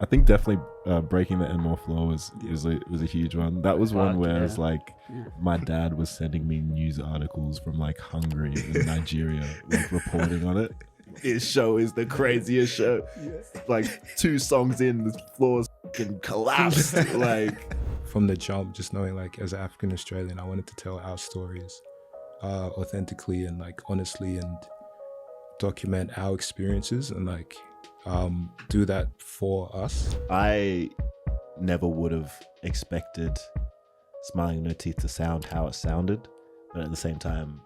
I think definitely breaking the Enmore floor was a huge one. That was one where it's like my dad was sending me news articles from like Hungary and Nigeria, like reporting on it. This show is the craziest show. Like 2 songs in, the floor's fucking collapsed. Like from the jump, just knowing like as an African Australian, I wanted to tell our stories authentically and like honestly, and document our experiences and like do that for us. I never would have expected Smiling No Teeth to sound how it sounded, but at the same time,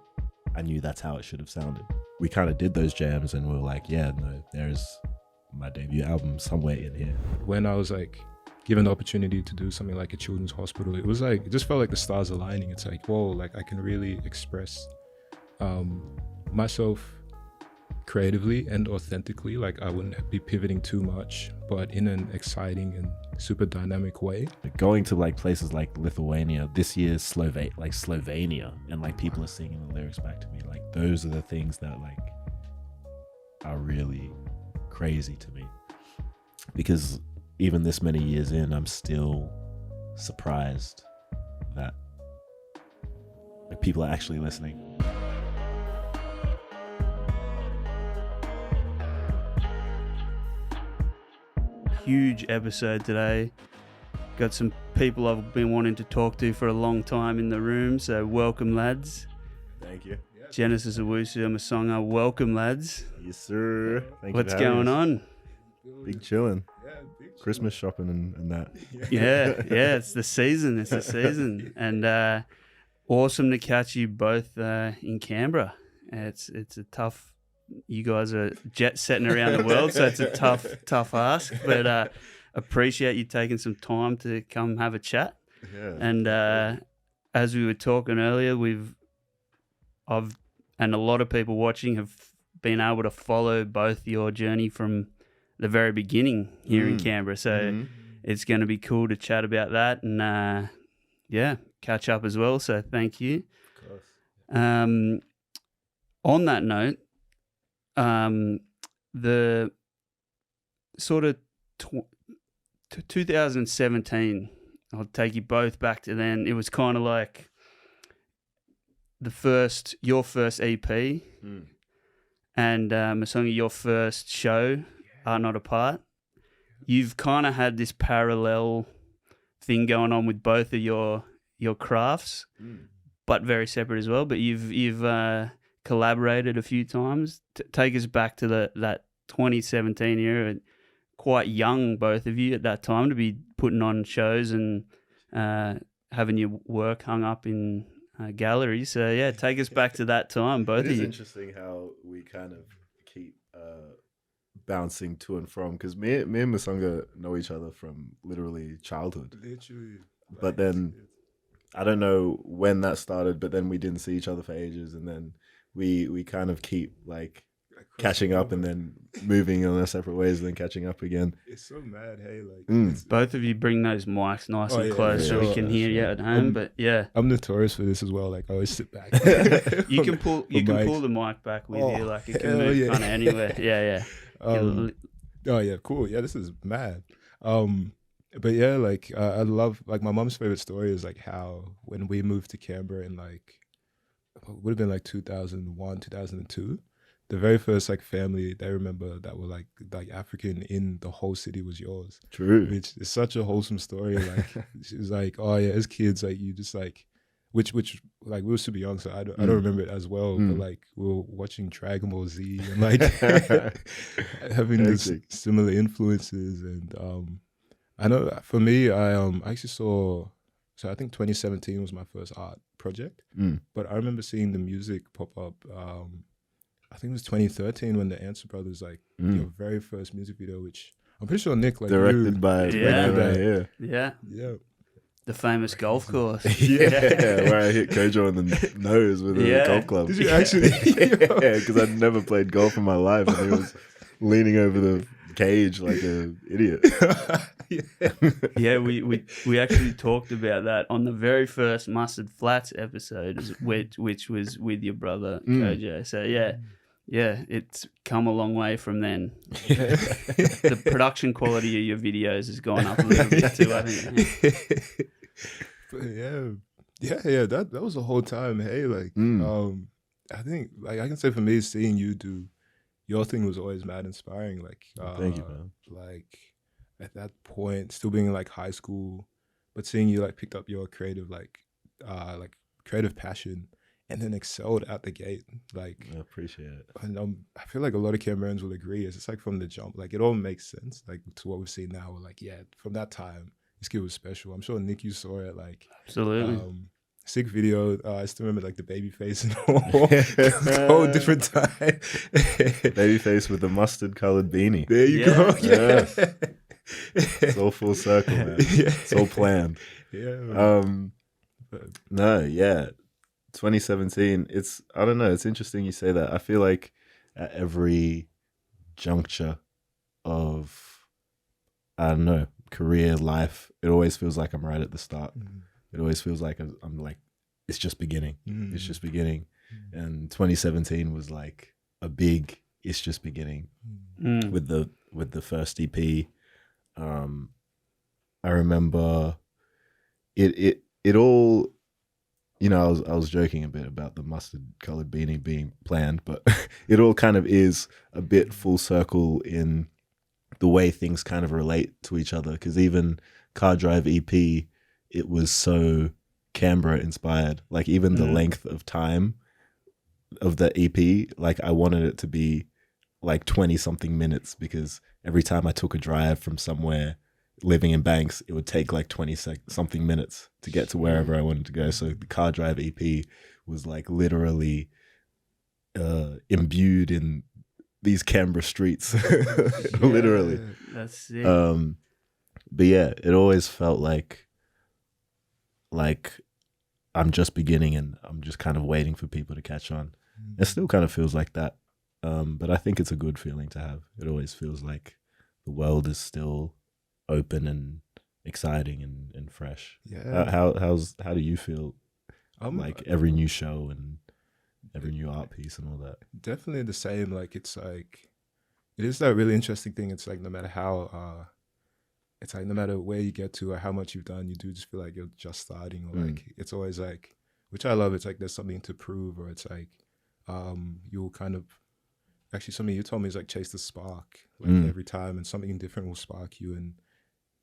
I knew that's how it should have sounded. We kind of did those jams and we were like, yeah, no, there's my debut album somewhere in here. When I was like given the opportunity to do something like a children's hospital, it was like, it just felt like the stars aligning. It's like, whoa, like I can really express myself creatively and authentically. Like I wouldn't be pivoting too much, but in an exciting and super dynamic way. Going to like places like Lithuania, this year's Slovenia, and like people are singing the lyrics back to me. Like those are the things that like are really crazy to me, because even this many years in, I'm still surprised that like people are actually listening. Huge episode today. Got some people I've been wanting to talk to for a long time in the room, so welcome, lads. Thank you. Genesis Owusu Musonga, welcome, lads. Yes, sir. Thank What's you for having going us. on? Big chilling. Christmas shopping and that. Yeah, it's the season. It's the season, and awesome to catch you both in Canberra. It's a tough. You guys are jet setting around the world, so it's a tough ask. But appreciate you taking some time to come have a chat. Yeah. And as we were talking earlier, I've and a lot of people watching have been able to follow both your journey from the very beginning here in Canberra. So it's going to be cool to chat about that and catch up as well. So thank you. Of course. On that note, the sort of 2017, I'll take you both back to then. It was kind of like your first EP, and Musonga, your first show, Art Not Apart. You've kind of had this parallel thing going on with both of your crafts, but very separate as well. But you've collaborated a few times. Take us back to that 2017 era. Quite young, both of you at that time, to be putting on shows and having your work hung up in galleries. So yeah, take us back to that time, both of you. It's interesting how we kind of keep bouncing to and from, because me and Musonga know each other from literally childhood. Literally. But then I don't know when that started, but then we didn't see each other for ages, and then we kind of keep like catching up and then moving in our separate ways and then catching up again. It's so mad, hey, like Both of you bring those mics nice and close so we can hear you at home. But yeah, I'm notorious for this as well. Like I always sit back. you can pull the mic back with you, like it can move kind of anywhere. Yeah. Oh yeah, cool. Yeah, this is mad. But yeah, like I love, like my mom's favorite story is like how when we moved to Canberra in like would have been like 2001, 2002. The very first like family they remember that were like African in the whole city was yours. True. Which is such a wholesome story. Like she was like, oh yeah, as kids, like you just like, which like we were super young, so I don't remember it as well. But like we were watching Dragon Ball Z and like having this similar influences. And I know for me, I actually saw. So I think 2017 was my first art project, but I remember seeing the music pop up. I think it was 2013 when the Answer Brothers, like your very first music video, which I'm pretty sure Nick like directed by yeah. The famous golf course. Where I hit Kojo in the nose with a golf club. Did you actually? Yeah, because I'd never played golf in my life, and he was leaning over the cage like an idiot. Yeah, we actually talked about that on the very first Mustard Flats episode, which was with your brother Kojo. So yeah, yeah, it's come a long way from then. The production quality of your videos has gone up a little bit too, I think. But yeah. That was the whole time. Hey, like, I think, like, I can say for me, seeing you do your thing was always mad inspiring. Like, Thank you, man. like at that point, still being in like high school, but seeing you like picked up your creative creative passion and then excelled at the gate. Like, I appreciate it. and I feel like a lot of Canberrans will agree. It's just like from the jump, like it all makes sense. Like to what we've seen now, we're like, yeah, from that time, this kid was special. I'm sure Nick, you saw it. Like, Absolutely. Sick video. I still remember like the baby face and all. Whole different time. Baby face with the mustard colored beanie. There you go. Yeah. It's all full circle, man. Yeah. It's all planned. Yeah. Man. No, yeah. 2017, I don't know, it's interesting you say that. I feel like at every juncture of, I don't know, career, life, it always feels like I'm right at the start. It always feels like I'm like, it's just beginning. It's just beginning. And 2017 was like a big, it's just beginning with the first EP. I remember it all, you know, I was joking a bit about the mustard colored beanie being planned, but it all kind of is a bit full circle in the way things kind of relate to each other. Because even Car Drive EP, it was so Canberra inspired. Like even the length of time of the EP, like I wanted it to be like 20 something minutes, because every time I took a drive from somewhere, living in Banks, it would take like 20 something minutes to get to wherever I wanted to go. So the Car Drive EP was like literally imbued in these Canberra streets, literally. That's it. But yeah, it always felt like I'm just beginning and I'm just kind of waiting for people to catch on. It still kind of feels like that. But I think it's a good feeling to have. It always feels like the world is still open and exciting and fresh. Yeah. How do you feel like every new show and every new art piece and all that? Definitely the same. Like it is that really interesting thing. It's like no matter how it's like no matter where you get to or how much you've done, you do just feel like you're just starting, or like it's always like, which I love, it's like there's something to prove, or it's like you'll kind of, actually something you told me is like chase the spark, like every time, and something different will spark you and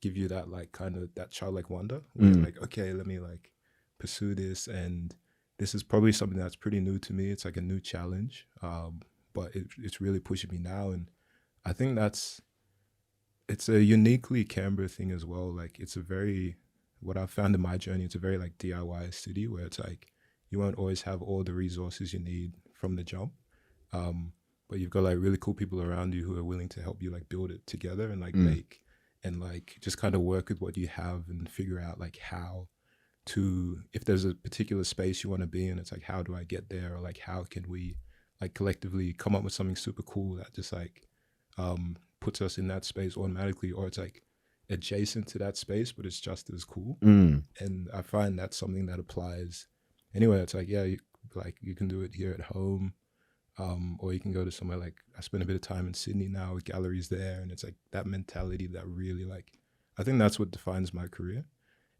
give you that like kind of that childlike wonder where you're like, okay, let me like pursue this, and this is probably something that's pretty new to me. It's like a new challenge, but it's really pushing me now, and I think it's a uniquely Canberra thing as well. Like it's what I've found in my journey, it's a very like DIY city where it's like you won't always have all the resources you need from the jump, but you've got like really cool people around you who are willing to help you like build it together and like make and like just kind of work with what you have and figure out like how to, if there's a particular space you want to be in, it's like, how do I get there? Or like, how can we like collectively come up with something super cool that just like puts us in that space automatically, or it's like adjacent to that space, but it's just as cool. And I find that's something that applies anyway. It's like, yeah, you can do it here at home, or you can go to somewhere like, I spend a bit of time in Sydney now with galleries there, and it's like that mentality that really like, I think that's what defines my career.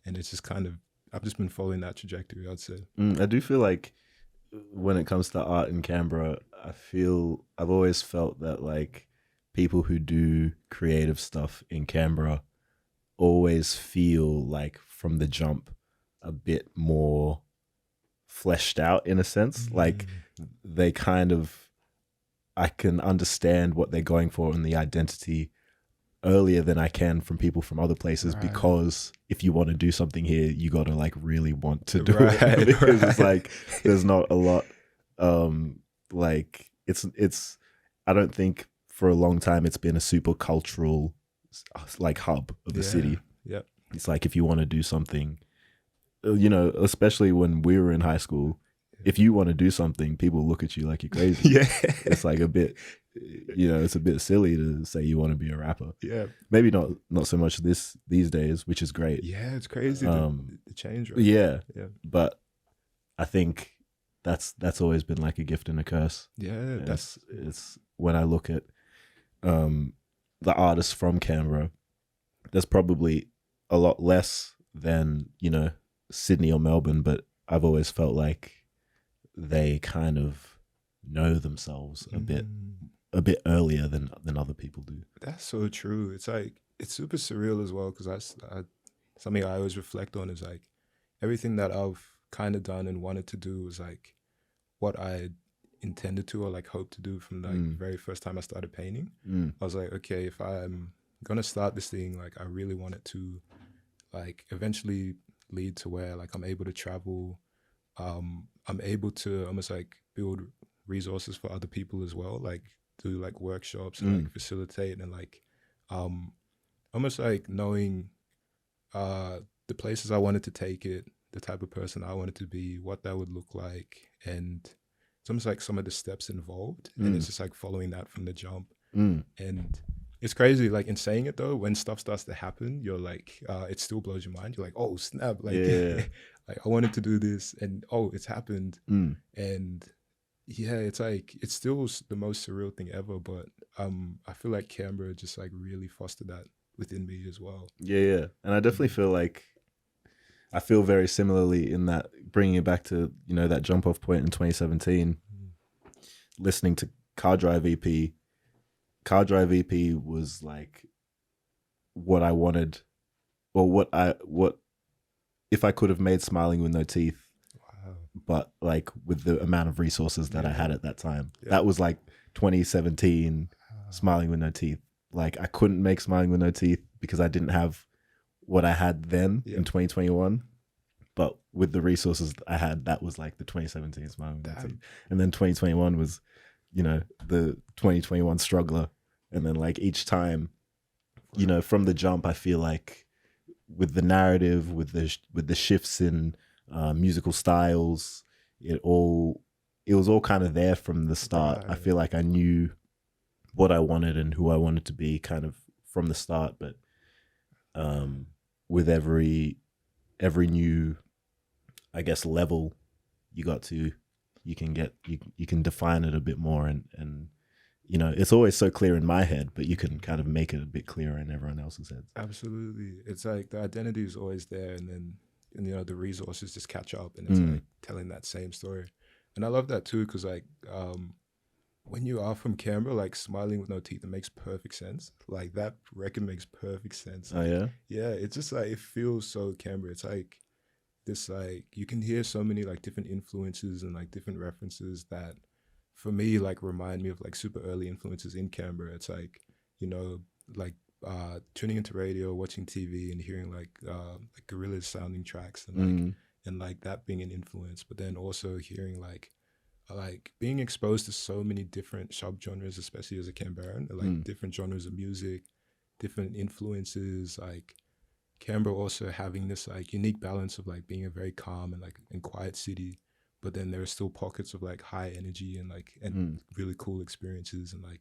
And it's just kind of, I've just been following that trajectory, I'd say. I do feel like when it comes to art in Canberra, I've always felt that like people who do creative stuff in Canberra always feel like from the jump a bit more fleshed out in a sense. Like they kind of, I can understand what they're going for in the identity earlier than I can from people from other places, because if you want to do something here, you got to like really want to do it, because it's like there's not a lot like it's I don't think for a long time it's been a super cultural like hub of the city. Yeah, it's like if you want to do something, you know, especially when we were in high school, if you want to do something, people look at you like you're crazy. Yeah, it's like a bit, you know, it's a bit silly to say you want to be a rapper. Yeah, maybe not so much these days, which is great. Yeah, it's crazy the change. Right? Yeah, but I think that's always been like a gift and a curse. Yeah, It's when I look at the artists from Canberra, there's probably a lot less than, you know, Sydney or Melbourne, but I've always felt like they kind of know themselves a bit earlier than other people do. That's so true. It's like, it's super surreal as well, because that's something I always reflect on is like everything that I've kind of done and wanted to do was like what I intended to or like hoped to do from like the very first time I started painting. I was like, okay, if I'm gonna start this thing, like I really want it to like eventually lead to where like I'm able to travel, I'm able to almost like build resources for other people as well, like do like workshops and like facilitate and like almost like knowing the places I wanted to take it, the type of person I wanted to be, what that would look like, and it's almost like some of the steps involved, and it's just like following that from the jump. And it's crazy, like in saying it though, when stuff starts to happen, you're like, it still blows your mind. You're like, oh snap, like, like I wanted to do this, and oh, it's happened, and yeah, it's like it's still the most surreal thing ever. But I feel like Canberra just like really fostered that within me as well. Yeah, and I definitely feel like I feel very similarly in that, bringing it back to, you know, that jump off point in 2017, listening to Car Drive EP. Car Drive EP was like what I wanted, or what if I could have made Smiling with No Teeth, but like with the amount of resources that I had at that time. That was like 2017 Smiling with No Teeth. Like I couldn't make Smiling with No Teeth because I didn't have what I had then in 2021. But with the resources I had, that was like the 2017 Smiling with No Teeth. And then 2021 was, you know, the 2021 Struggler. And then like each time, you know, from the jump, I feel like with the narrative, with the shifts in musical styles, it was all kind of there from the start. I feel like I knew what I wanted and who I wanted to be kind of from the start, but with every new, I guess, level you got to, you can define it a bit more, and you know, it's always so clear in my head, but you can kind of make it a bit clearer in everyone else's head. Absolutely. It's like the identity is always there, and then, and you know, the resources just catch up, and it's like telling that same story. And I love that too, because like when you are from Canberra, like Smiling with No Teeth, it makes perfect sense. Like that record makes perfect sense. Oh yeah? Yeah, it's just like, it feels so Canberra. It's like this, like you can hear so many like different influences and like different references that for me like remind me of like super early influences in Canberra. It's like, you know, like tuning into radio, watching TV, and hearing like Gorillaz sounding tracks, and like and like that being an influence, but then also hearing like being exposed to so many different subgenres, especially as a Canberran, like different genres of music, different influences, like Canberra also having this like unique balance of like being a very calm and quiet city, but then there are still pockets of like high energy and like really cool experiences, and like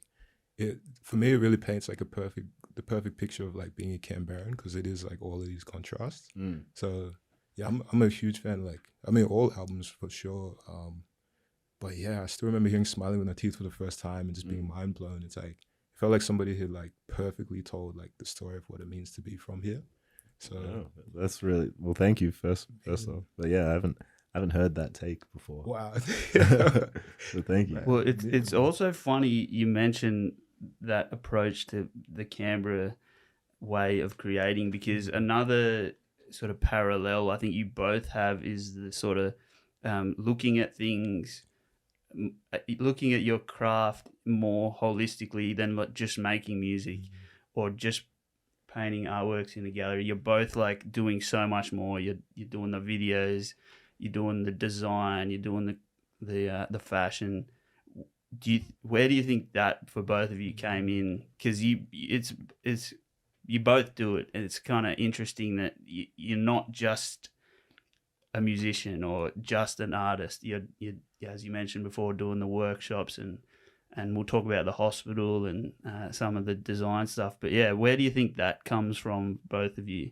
it, for me, it really paints like the perfect picture of like being a Canberran, because it is like all of these contrasts. So yeah, I'm a huge fan. Like, I mean, all albums for sure. But yeah, I still remember hearing Smiling with No Teeth for the first time and just being mind blown. It's like, it felt like somebody had like perfectly told like the story of what it means to be from here. So that's really, well, thank you first off. But yeah, I haven't heard that take before. Wow. So thank you. Well, it's also funny you mentioned that approach to the Canberra way of creating, because another sort of parallel I think you both have is the sort of looking at things, looking at your craft more holistically than just making music or just painting artworks in a gallery. You're both like doing so much more. You're doing the videos, you're doing the design, you're doing the fashion. Where do you think that for both of you came in? Because you both do it, and it's kind of interesting that you're not just a musician or just an artist. You're as you mentioned before, doing the workshops, and we'll talk about the hospital and some of the design stuff. But yeah, where do you think that comes from, both of you?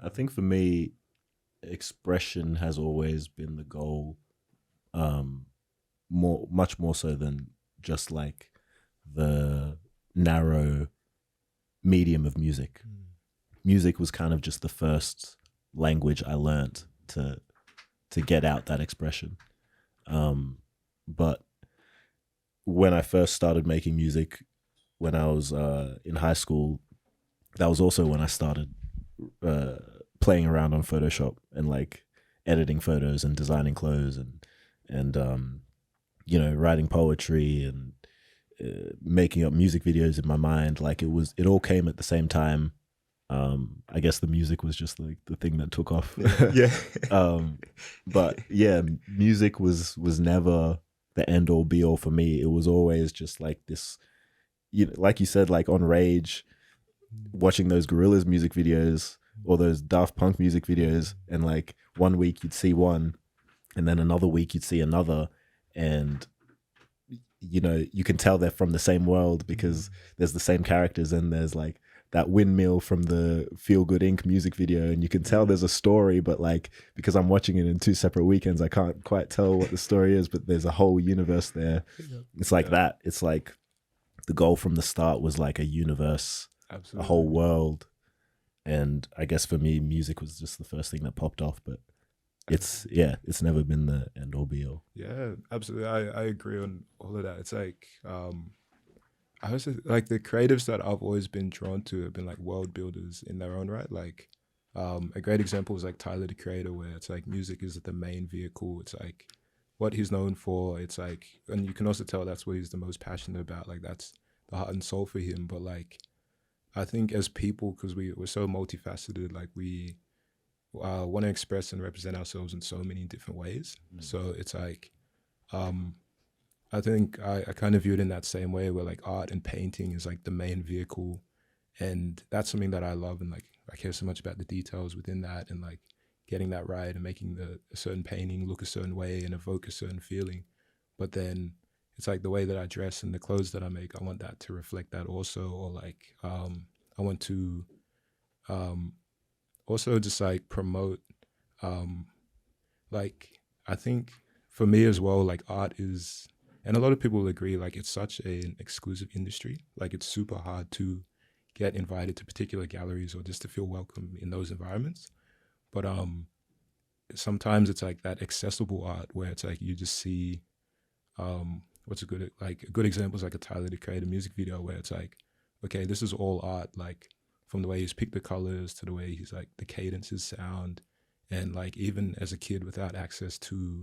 I think for me, expression has always been the goal much more so than just like the narrow medium of music. Music was kind of just the first language I learned to get out that expression. But when I first started making music, when I was in high school, that was also when I started playing around on Photoshop and like editing photos and designing clothes and writing poetry and making up music videos in my mind. Like it all came at the same time. I guess the music was just like the thing that took off. Yeah. But yeah, music was never the end all be all for me. It was always just like this, like you said, like on Rage, watching those Gorillaz music videos or those Daft Punk music videos, and like one week you'd see one and then another week you'd see another, and you can tell they're from the same world because there's the same characters, and there's like that windmill from the Feel Good Inc. music video, and you can tell there's a story, but like because I'm watching it in 2 separate weekends, I can't quite tell what the story is, but there's a whole universe there. It's like that. It's like the goal from the start was like a universe, Absolutely. a whole world. And I guess for me, music was just the first thing that popped off, but it's never been the end all be all. Yeah, absolutely. I agree on all of that. It's like, I also like the creatives that I've always been drawn to have been like world builders in their own right. Like, a great example is like Tyler, the Creator, where it's like music is the main vehicle. It's like what he's known for. It's like, and you can also tell that's what he's the most passionate about. Like that's the heart and soul for him. But like, I think as people, because we're so multifaceted, like we want to express and represent ourselves in so many different ways. So it's like, I think I kind of view it in that same way where like art and painting is like the main vehicle, and that's something that I love, and like I care so much about the details within that and like getting that right and making a certain painting look a certain way and evoke a certain feeling. But then it's like the way that I dress and the clothes that I make, I want that to reflect that also. Or like I want to also just like promote like I think for me as well, like art is, and a lot of people will agree, like it's such an exclusive industry. Like it's super hard to get invited to particular galleries or just to feel welcome in those environments. But sometimes it's like that accessible art where it's like you just see what's a good example is like a Tyler, the Creator music video where it's like, okay, this is all art, like from the way he's picked the colors to the way he's like the cadence, his sound, and like even as a kid without access to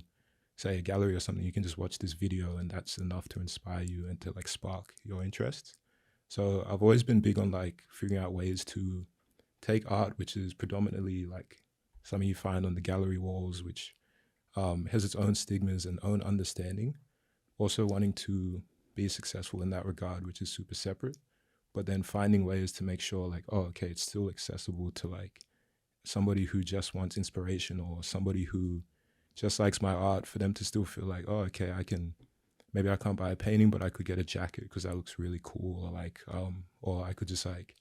say a gallery or something, you can just watch this video and that's enough to inspire you and to like spark your interests. So I've always been big on like figuring out ways to take art, which is predominantly like something you find on the gallery walls, which has its own stigmas and own understanding, also wanting to be successful in that regard, which is super separate, but then finding ways to make sure like, oh, okay, it's still accessible to like somebody who just wants inspiration or somebody who just likes my art, for them to still feel like, oh, okay, maybe I can't buy a painting, but I could get a jacket because that looks really cool. Or like, or I could just like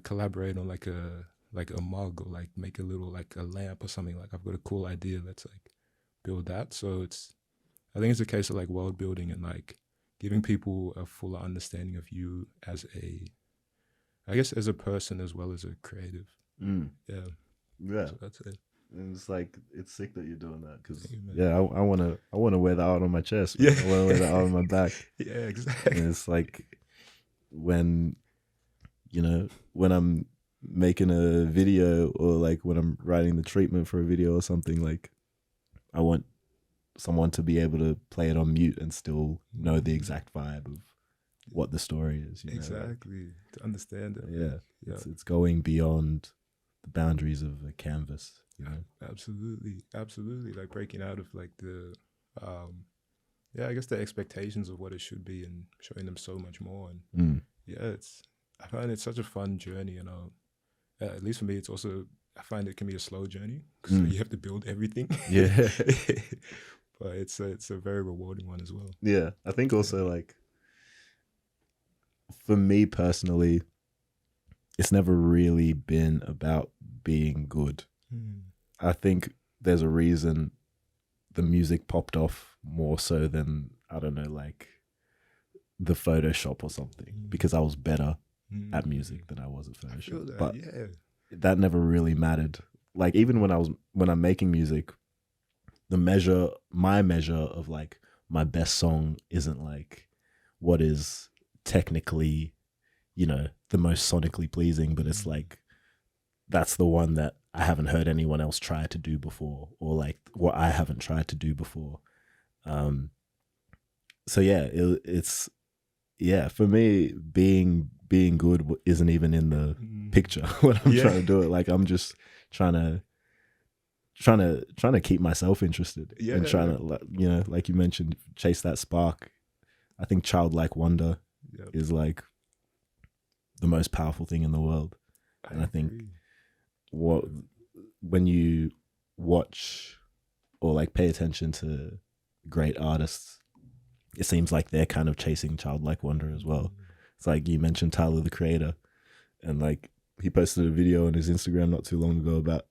collaborate on like a mug, or like make a little like a lamp or something. Like I've got a cool idea, let's like build that. So I think it's a case of like world building and like giving people a fuller understanding of you as as a person as well as a creative. Yeah, So that's it. and it's like it's sick that you're doing that because Amen. I want to wear that art on my chest. Yeah. I want to wear that art on my back. Yeah, exactly. And it's like when I'm making a video or like when I'm writing the treatment for a video or something, like I want someone to be able to play it on mute and still know the exact vibe of what the story is. Exactly, to understand it. Yeah. It's going beyond the boundaries of a canvas. Absolutely. Like breaking out of like the, I guess the expectations of what it should be and showing them so much more. And I find it's such a fun journey, at least for me, it's also, I find it can be a slow journey because you have to build everything. Yeah. But it's a very rewarding one as well. Yeah. I think also like, for me personally, it's never really been about being good. I think there's a reason the music popped off more so than, I don't know, like the Photoshop or something, because I was better at music than I was at I feel Photoshop. that, But yeah. that never really mattered. Like even when I'm making music, my measure of like my best song isn't like what is technically, you know, the most sonically pleasing, but it's like that's the one that I haven't heard anyone else try to do before, or like what I haven't tried to do before. So yeah, it's for me, being good isn't even in the picture when I'm trying to do it. Like I'm just trying to keep myself interested and trying to, you know, like you mentioned, chase that spark. I think childlike wonder is like the most powerful thing in the world. And I think when you watch or like pay attention to great artists, it seems like they're kind of chasing childlike wonder as well. It's like you mentioned Tyler the Creator, and like he posted a video on his Instagram not too long ago about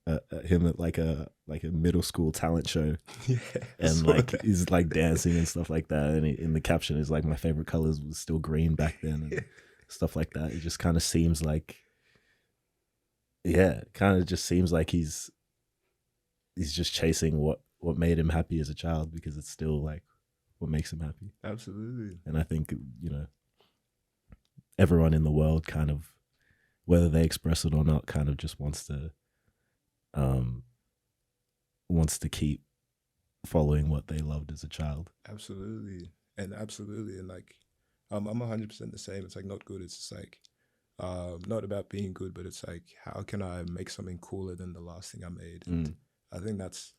him at like a middle school talent show, and like he's like dancing and stuff like that. And in the caption is like, my favorite colors was still green back then, and stuff like that. It just kind of seems like, kind of just seems like he's just chasing what made him happy as a child, because it's still like what makes him happy. Absolutely. And I think, you know, everyone in the world kind of, whether they express it or not, kind of just wants to keep following what they loved as a child. Absolutely. And like I'm 100% the same. It's like not good. It's just like not about being good, but it's like, how can I make something cooler than the last thing I made? And I think that's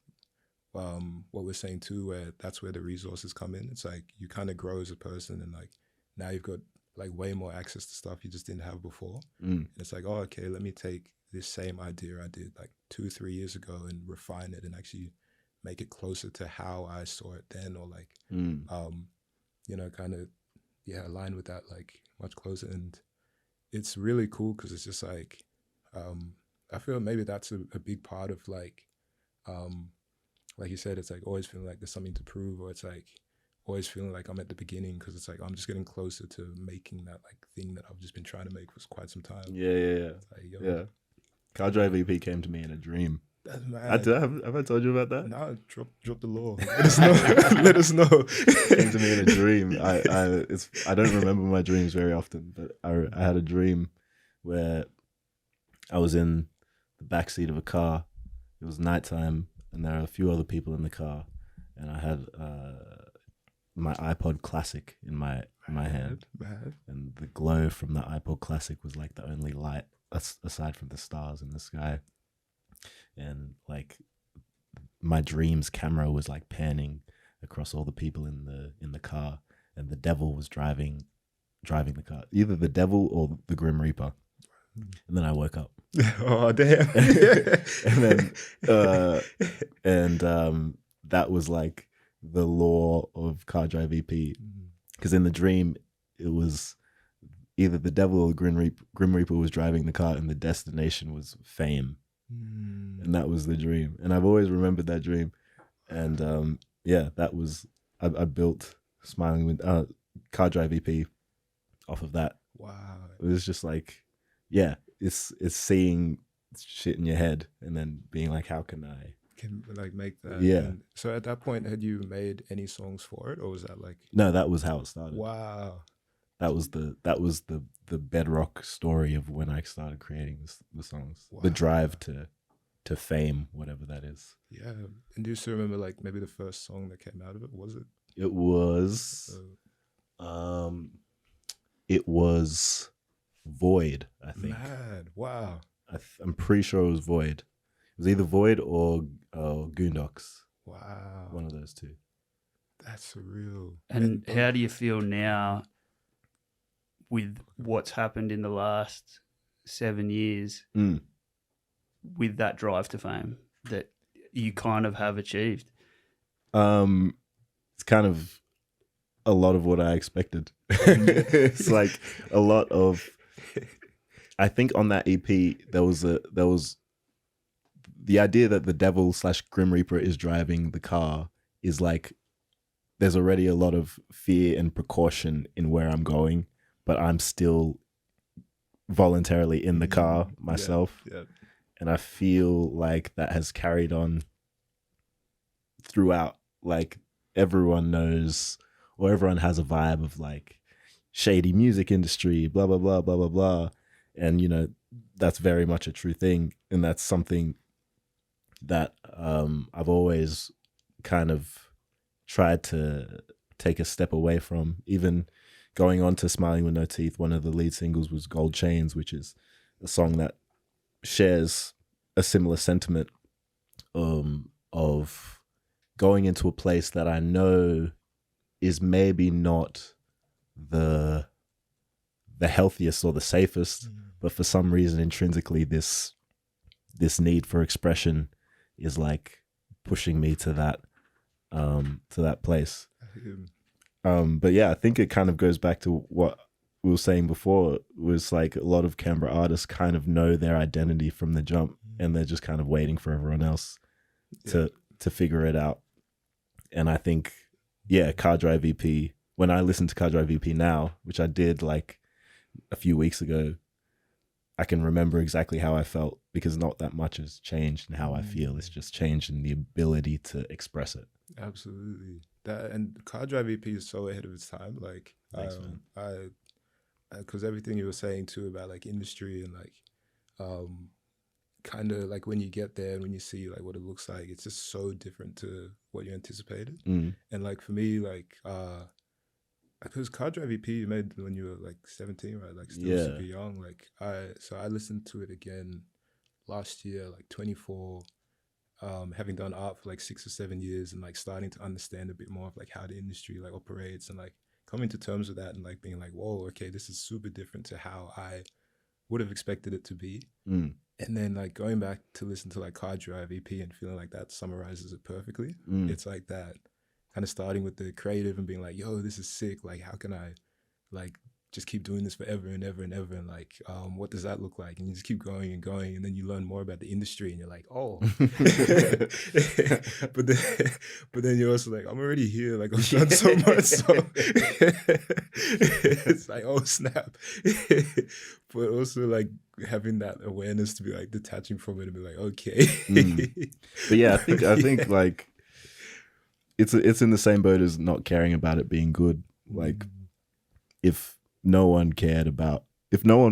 what we're saying too, where that's where the resources come in. It's like you kind of grow as a person, and like now you've got like way more access to stuff you just didn't have before. And it's like, oh, okay, let me take this same idea I did like 2-3 years ago and refine it and actually make it closer to how I saw it then, or like you know, kind of align with that like much closer. And it's really cool because it's just like I feel maybe that's a big part of like you said, it's like always feeling like there's something to prove, or it's like always feeling like I'm at the beginning, because it's like I'm just getting closer to making that like thing that I've just been trying to make for quite some time. Yeah. Car Drive EP came to me in a dream. That's mad. Have I told you about that? No, drop the law. Let us know. Let us know. Came to me in a dream. I don't remember my dreams very often, but I had a dream where I was in the backseat of a car. It was nighttime, and there are a few other people in the car, and I had my iPod Classic in my hand, and the glow from the iPod Classic was like the only light aside from the stars in the sky. And like my dream's camera was like panning across all the people in the car, and the devil was driving the car, either the devil or the Grim Reaper. And then I woke up. Oh damn! and then that was like the law of Car Drive EP, because in the dream it was either the devil or the Grim Reaper was driving the car, and the destination was fame. And that was the dream, and I've always remembered that dream. And that was I built Smiling with Car Drive EP off of that. Wow. It was just like, it's seeing shit in your head and then being like, how can I like make that? Yeah. And so at that point, had you made any songs for it, or was that like? No, that was how it started. Wow. That was the bedrock story of when I started creating the songs. Wow. The drive to fame, whatever that is. Yeah. And do you still remember like maybe the first song that came out of it? Was it? It was Void, I think. Mad. Wow. I'm pretty sure it was Void. It was either Void or Goondocks. Wow. One of those two. That's surreal. And how do you feel now with what's happened in the last 7 years with that drive to fame that you kind of have achieved? It's kind of a lot of what I expected. It's like a lot of, I think on that EP there was the idea that the devil / Grim Reaper is driving the car is like there's already a lot of fear and precaution in where I'm going, but I'm still voluntarily in the car myself. Yeah. And I feel like that has carried on throughout. Like everyone knows, or everyone has a vibe of like shady music industry, blah, blah, blah, blah, blah, blah. And, you know, that's very much a true thing. And that's something that I've always kind of tried to take a step away from. Even going on to Smiling With No Teeth, one of the lead singles was Gold Chains, which is a song that shares a similar sentiment of going into a place that I know is maybe not the healthiest or the safest, but for some reason intrinsically this need for expression is like pushing me to that place. But yeah, I think it kind of goes back to what we were saying before, was like a lot of Canberra artists kind of know their identity from the jump, and they're just kind of waiting for everyone else to figure it out. And I think, Car Drive EP, when I listen to Car Drive EP now, which I did like a few weeks ago, I can remember exactly how I felt, because not that much has changed in how I feel. It's just changed in the ability to express it. Absolutely. That, and Car Drive EP is so ahead of its time. Like, Thanks, man. because everything you were saying too about like industry and like, kind of like when you get there and when you see like what it looks like, it's just so different to what you anticipated. And like for me, like, because Car Drive EP you made when you were like 17, right? Like still super young. Like I listened to it again last year, like 24, having done art for like 6 or 7 years, and like starting to understand a bit more of like how the industry like operates, and like coming to terms with that, and like being like, whoa, okay, this is super different to how I would have expected it to be. And then like going back to listen to like Car Drive EP and feeling like that summarizes it perfectly. It's like that kind of starting with the creative and being like, yo, this is sick. Like, how can I like just keep doing this forever and ever and ever? And like, what does that look like? And you just keep going and going. And then you learn more about the industry and you're like, oh, but then you're also like, I'm already here. Like I've done so much. So it's like, oh snap. But also like having that awareness to be like detaching from it and be like, okay. But yeah, I think like it's in the same boat as not caring about it being good. Like if no one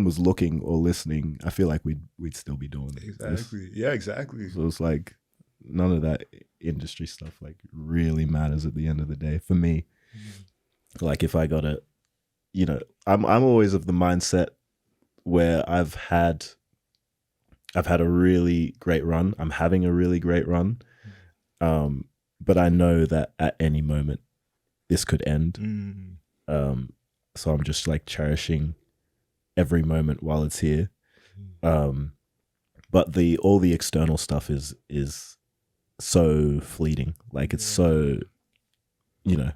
was looking or listening, I feel like we'd still be doing it. Exactly. Yeah, exactly. So it's like none of that industry stuff like really matters at the end of the day for me. Like if I gotta, you know, I'm always of the mindset where I've had a really great run. I'm having a really great run. But I know that at any moment this could end. So I'm just like cherishing every moment while it's here. But all the external stuff is so fleeting. Like it's so, you know,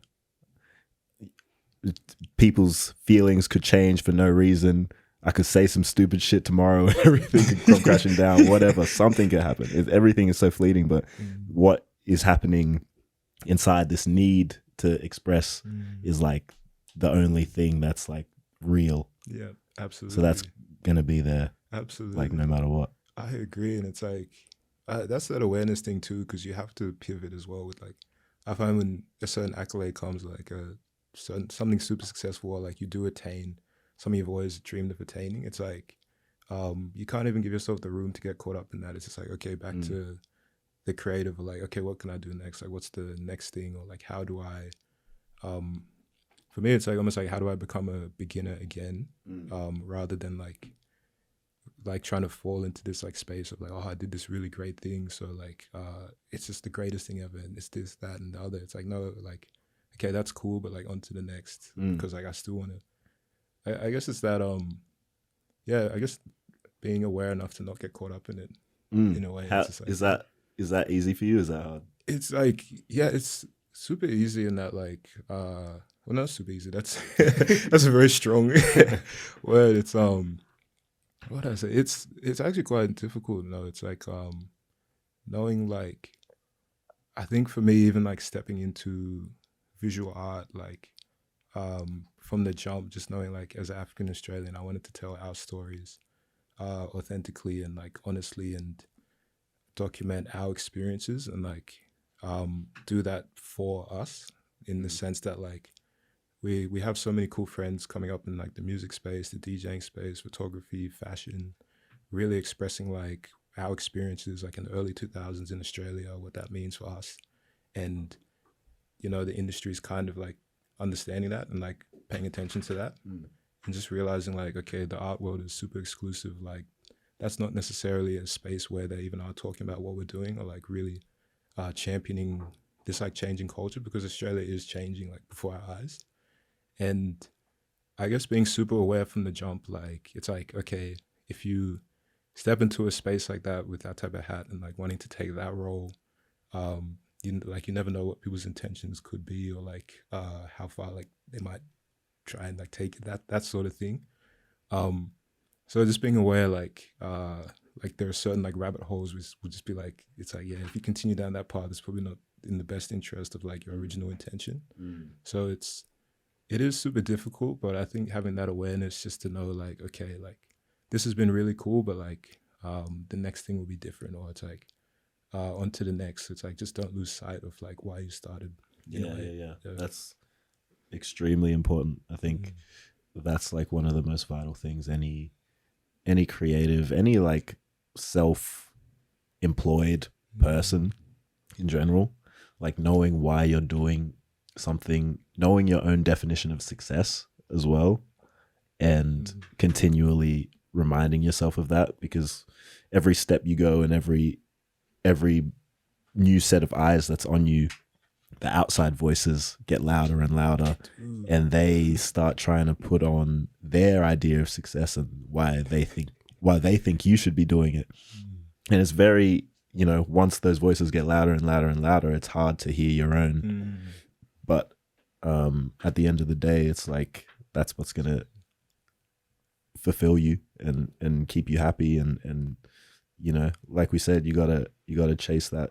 people's feelings could change for no reason. I could say some stupid shit tomorrow and everything could come crashing down, whatever, something could happen. Everything is so fleeting, but what is happening inside this need to express is like the only thing that's like real. Yeah, absolutely. So that's gonna be there. Absolutely. Like no matter what. I agree. And it's like, that's that awareness thing too, because you have to pivot as well with like, I find when a certain accolade comes, like something super successful, or like you do attain something you've always dreamed of attaining, it's like, you can't even give yourself the room to get caught up in that. It's just like, okay, back to the creative, or like, okay, what can I do next? Like, what's the next thing? Or like, how do I, for me, it's like almost like, how do I become a beginner again? Rather than like trying to fall into this like space of like, oh, I did this really great thing, so like it's just the greatest thing ever, and it's this, that, and the other. It's like, no, like, okay, that's cool, but like on to the next, because like I still want to. I guess it's that I guess being aware enough to not get caught up in it in a way. How, it's just like, is that easy for you? Is that hard? It's like, yeah, it's super easy in that like well, not super easy. That's that's a very strong word. It's what I say. It's actually quite difficult. No, it's like knowing like I think for me, even like stepping into visual art, like from the jump, just knowing like as an African Australian, I wanted to tell our stories authentically and like honestly, and document our experiences, and like do that for us in the sense that like we have so many cool friends coming up in like the music space, the DJing space, photography, fashion, really expressing like our experiences like in the early 2000s in Australia, what that means for us. And the industry is kind of like understanding that and like paying attention to that, and just realizing like, okay, the art world is super exclusive. Like that's not necessarily a space where they even are talking about what we're doing or like really championing this like changing culture, because Australia is changing like before our eyes. And I guess being super aware from the jump, like it's like, okay, if you step into a space like that with that type of hat and like wanting to take that role, you never know what people's intentions could be, or like how far like they might try and like take it, that sort of thing. So just being aware, like there are certain like rabbit holes which would just be like, it's like, yeah, if you continue down that path, it's probably not in the best interest of like your original intention. So it is super difficult, but I think having that awareness just to know like, okay, like this has been really cool, but like the next thing will be different, or it's like on to the next. It's like, just don't lose sight of like why you started. Yeah. That's extremely important. I think that's like one of the most vital things any creative, any like self-employed person in general, like knowing why you're doing something, knowing your own definition of success as well, and continually reminding yourself of that, because every step you go and every new set of eyes that's on you, the outside voices get louder and louder, and they start trying to put on their idea of success and why they think you should be doing it. And it's very, once those voices get louder and louder and louder, it's hard to hear your own. But at the end of the day, it's like that's what's gonna fulfill you and keep you happy, and like we said, you gotta chase that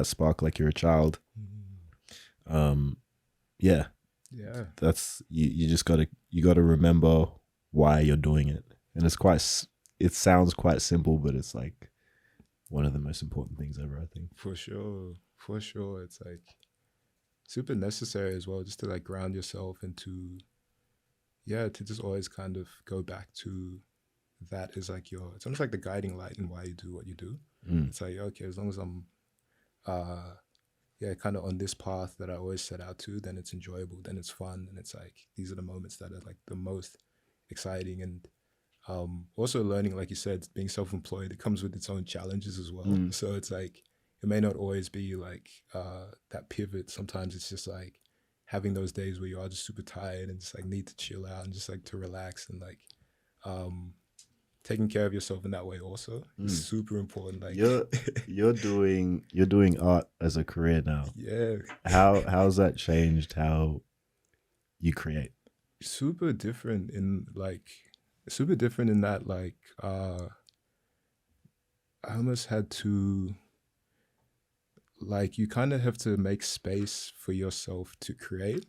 spark like you're a child. Yeah, that's you just gotta remember why you're doing it, and it sounds quite simple, but it's like one of the most important things ever, I think. For sure it's like super necessary as well, just to like ground yourself into to just always kind of go back to that is like it's almost like the guiding light in why you do what you do. It's like, okay, as long as I'm kind of on this path that I always set out to, then it's enjoyable, then it's fun, and it's like these are the moments that are like the most exciting. And also learning, like you said, being self-employed, it comes with its own challenges as well. So it's like it may not always be like that pivot. Sometimes it's just like having those days where you are just super tired and just like need to chill out and just like to relax, and like taking care of yourself in that way also is super important. Like you're doing art as a career now. Yeah. How's that changed how you create? Super different in that like I almost had to, like, you kind of have to make space for yourself to create,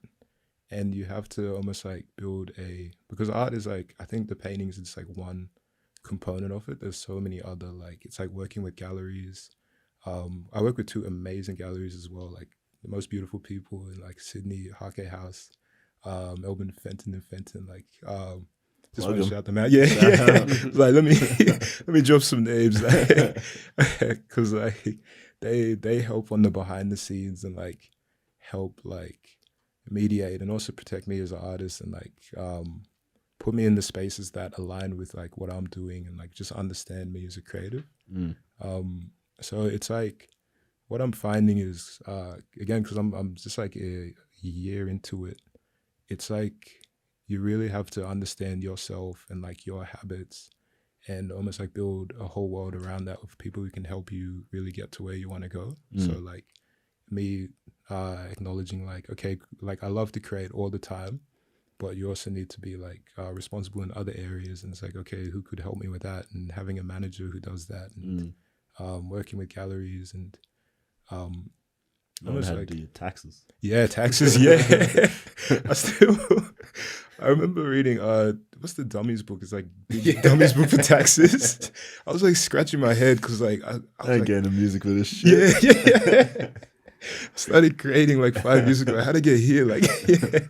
and you have to almost like build because art is like, I think the paintings is like one component of it. There's so many other, like, it's like working with galleries. I work with two amazing galleries as well, like the most beautiful people in like Sydney, Hake House, Melbourne, Fenton and Fenton, like just want to shout them out. Yeah. Like let me drop some names, because like they help on the behind the scenes and like help like mediate and also protect me as an artist, and like put me in the spaces that align with like what I'm doing, and like just understand me as a creative. So it's like what I'm finding is again, because I'm just like a year into it, it's like you really have to understand yourself and like your habits, and almost like build a whole world around that of people who can help you really get to where you want to go. So like me acknowledging like, okay, like I love to create all the time, but you also need to be like responsible in other areas, and it's like, okay, who could help me with that, and having a manager who does that, and working with galleries, and Learn how to do your taxes. Yeah, taxes. Yeah, I remember reading what's the dummies book? It's like big dummies book for taxes. I was like scratching my head because like I was like, getting the music for this shit. Yeah. I started creating like 5 years ago. How to get here? Like, yeah.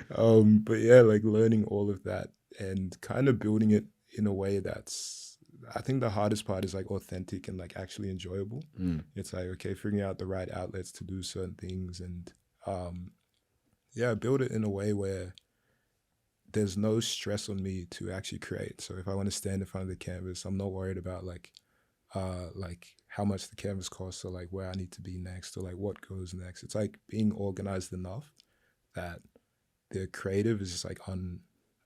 But yeah, like learning all of that and kind of building it in a way that's, I think the hardest part is like authentic and like actually enjoyable. It's like, okay, figuring out the right outlets to do certain things and yeah, build it in a way where there's no stress on me to actually create. So if I want to stand in front of the canvas, I'm not worried about like how much the canvas costs or like where I need to be next or like what goes next. It's like being organized enough that the creative is just like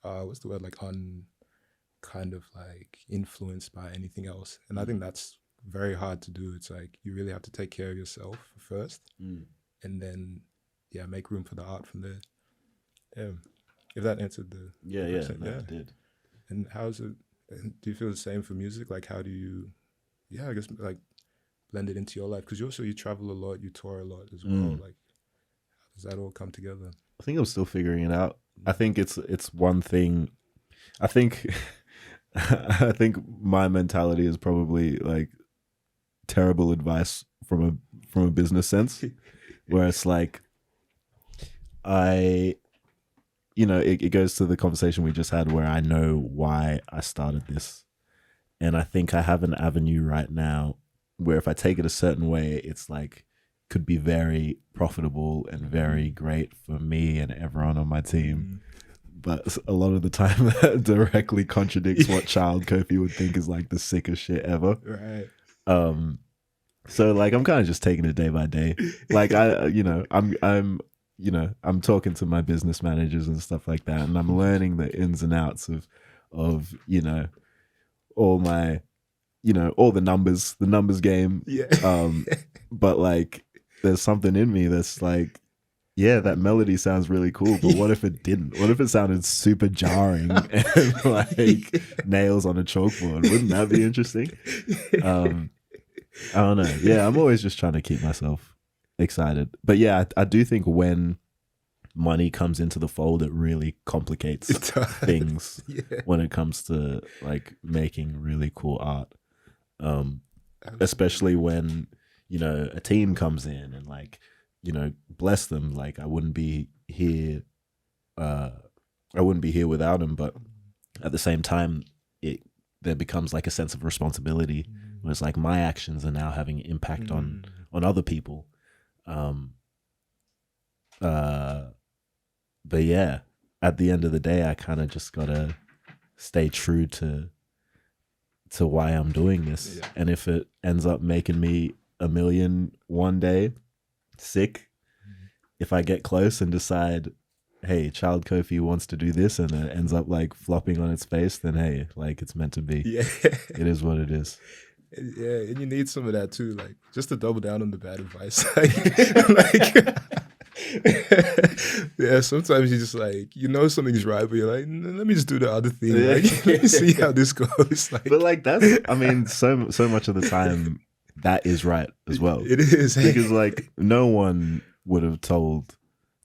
what's the word, like kind of like influenced by anything else. And I think that's very hard to do. It's like you really have to take care of yourself first and then yeah, make room for the art from there. Yeah, if that answered the question. Yeah, it did. And how's it? Do you feel the same for music? Like, how do you? Yeah, I guess like blend it into your life because you travel a lot, you tour a lot as well. Like, how does that all come together? I think I'm still figuring it out. I think it's one thing. I think I think my mentality is probably like terrible advice from a business sense, where it's like it goes to the conversation we just had where I know why I started this. And I think I have an avenue right now where if I take it a certain way, it's like could be very profitable and very great for me and everyone on my team. But a lot of the time that directly contradicts what Child Kofi would think is like the sickest shit ever. Right. So like I'm kind of just taking it day by day. Like I'm talking to my business managers and stuff like that, and I'm learning the ins and outs of all my, all the numbers game. Yeah. But like, there's something in me that's like, yeah, that melody sounds really cool, but what if it didn't? What if it sounded super jarring and like nails on a chalkboard? Wouldn't that be interesting? I don't know. Yeah, I'm always just trying to keep myself excited. But yeah, I do think when money comes into the fold, it really complicates things when it comes to like making really cool art. Especially when, a team comes in and like, bless them. Like I wouldn't be here without them. But at the same time, there becomes like a sense of responsibility where it's like my actions are now having impact on other people. But yeah, at the end of the day, I kind of just gotta stay true to why I'm doing this. Yeah. And if it ends up making me $1 million one day, sick. If I get close and decide, hey, Child Kofi wants to do this, and it ends up like flopping on its face, then hey, like it's meant to be. Yeah, it is what it is. Yeah, and you need some of that too, like just to double down on the bad advice. Yeah, sometimes you just like something's right, but you're like, let me just do the other thing. Like, let me see how this goes. Like, but like so much of the time that is right as well. It is because like no one would have told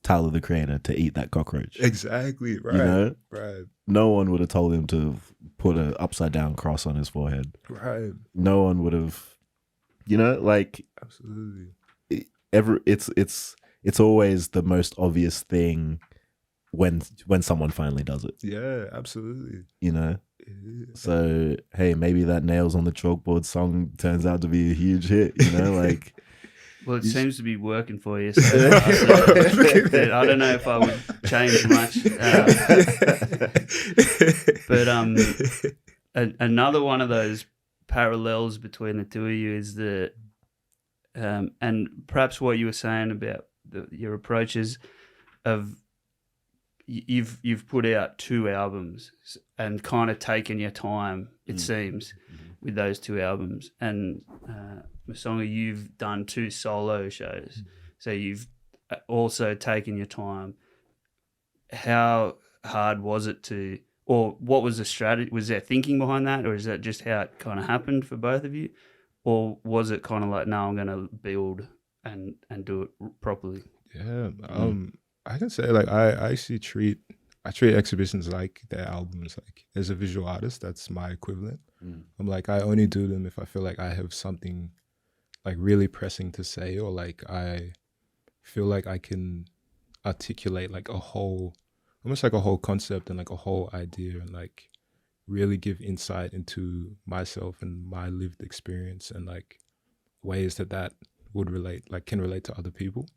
Tyler the Creator to eat that cockroach. Exactly right. Right. No one would have told him to put an upside down cross on his forehead. Right. No one would have, like absolutely. It's always the most obvious thing when someone finally does it. Yeah, absolutely. So hey, maybe that Nails on the Chalkboard song turns out to be a huge hit. Like. Well, it seems to be working for you. So I don't know if I would change much. But another one of those parallels between the two of you is and perhaps what you were saying about your approaches of you've put out 2 albums and kind of taken your time, it seems, with those 2 albums. And Musonga, you've done 2 solo shows, so you've also taken your time. How hard was it or what was the strategy? Was there thinking behind that, or is that just how it kind of happened for both of you? Or was it kind of like, no, I'm going to build and do it properly? Yeah. I can say like I actually treat exhibitions like their albums. Like as a visual artist, that's my equivalent. I'm like, I only do them if I feel like I have something like really pressing to say, or like I feel like I can articulate like almost like a whole concept and like a whole idea, and like really give insight into myself and my lived experience, and like ways that would relate, like can relate to other people.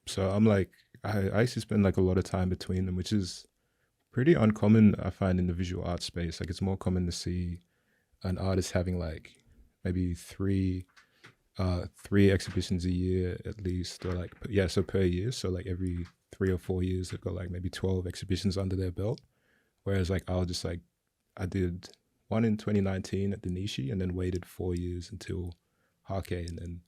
So I'm like, I actually spend like a lot of time between them, which is pretty uncommon, I find, in the visual art space. Like it's more common to see an artist having like maybe three exhibitions a year at least, or like, yeah, so per year. So like every 3 or 4 years, they've got like maybe 12 exhibitions under their belt. Whereas like I did one in 2019 at the Nishi, and then waited 4 years until Hake, and then,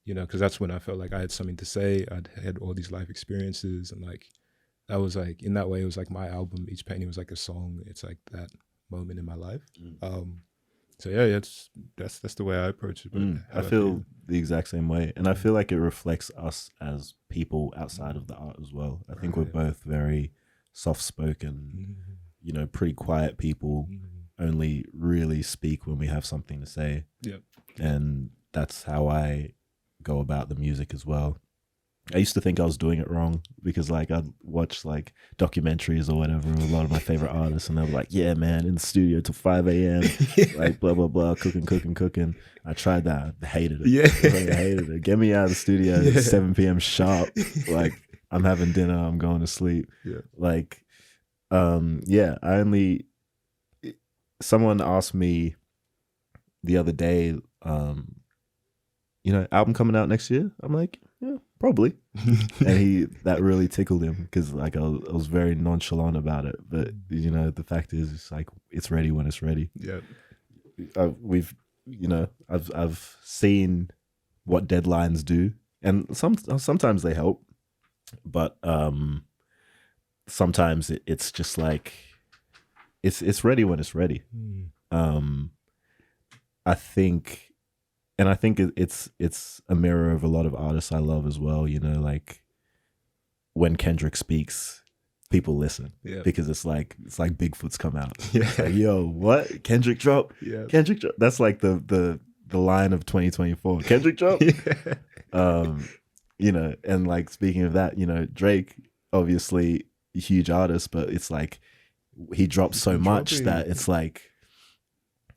you know, because that's when I felt like I had something to say. I'd had all these life experiences, and like that was like, in that way, it was like my album. Each painting was like a song. It's like that moment in my life. So yeah, that's the way I approach it. But I feel the exact same way, and I feel like it reflects us as people outside of the art as well. I think we're both very soft-spoken, you know, pretty quiet people. Only really speak when we have something to say. Yep. And that's how I go about the music as well. I used to think I was doing it wrong, because like I'd watch like documentaries or whatever of a lot of my favorite artists, and they were like, yeah man, in the studio till 5 a.m. like blah blah blah, cooking. I tried that. I hated it. I hated it. Get me out of the studio at 7 p.m. sharp. Like I'm having dinner, I'm going to sleep. Like someone asked me the other day, you know, album coming out next year? I'm like, yeah, probably. And that really tickled him, because like I was very nonchalant about it. But you know, the fact is, it's like it's ready when it's ready. Yeah, I've seen what deadlines do, and sometimes they help, but sometimes it's just like it's ready when it's ready. I think it's a mirror of a lot of artists I love as well. You know, like when Kendrick speaks, people listen, because it's like Bigfoot's come out. Like, yo, what? Kendrick drop? Kendrick drop. That's like the line of 2024. Kendrick drop. You know, and like speaking of that, you know, Drake, obviously a huge artist, but it's like he drops so much that it's like,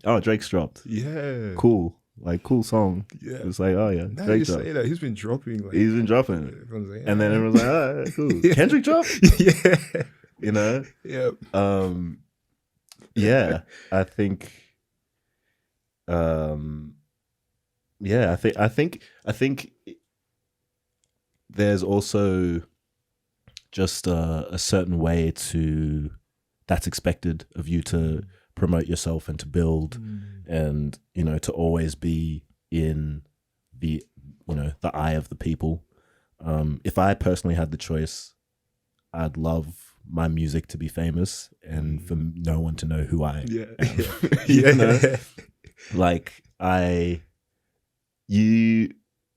oh, Drake's dropped. Yeah, cool. Like cool song. Yeah, it's like, oh yeah, now you say that, he's been dropping. Like, he's been dropping, like, and then everyone's like, oh, cool. Kendrick dropped. You know. Yeah, I think. I think there's also just a certain way that's expected of you to promote yourself and to build, and you know, to always be in the, you know, the eye of the people. If I personally had the choice, I'd love my music to be famous and for no one to know who I am. You know? Like you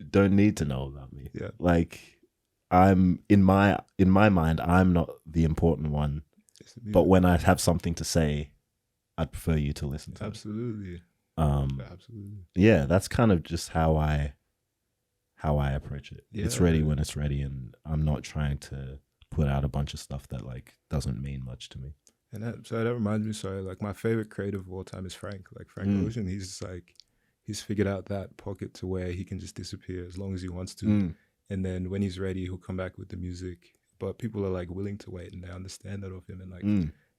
don't need to know about me. Like I'm in my mind, I'm not the important one, but when I have something to say, I'd prefer you to listen to. Absolutely. Absolutely. Yeah, that's kind of just how I approach it. It's ready when it's ready, and I'm not trying to put out a bunch of stuff that like doesn't mean much to me. And that reminds me, sorry, like my favorite creative of all time is Frank. Like Frank Ocean, he's figured out that pocket to where he can just disappear as long as he wants to. And then when he's ready, he'll come back with the music. But people are like willing to wait, and they understand that of him. And like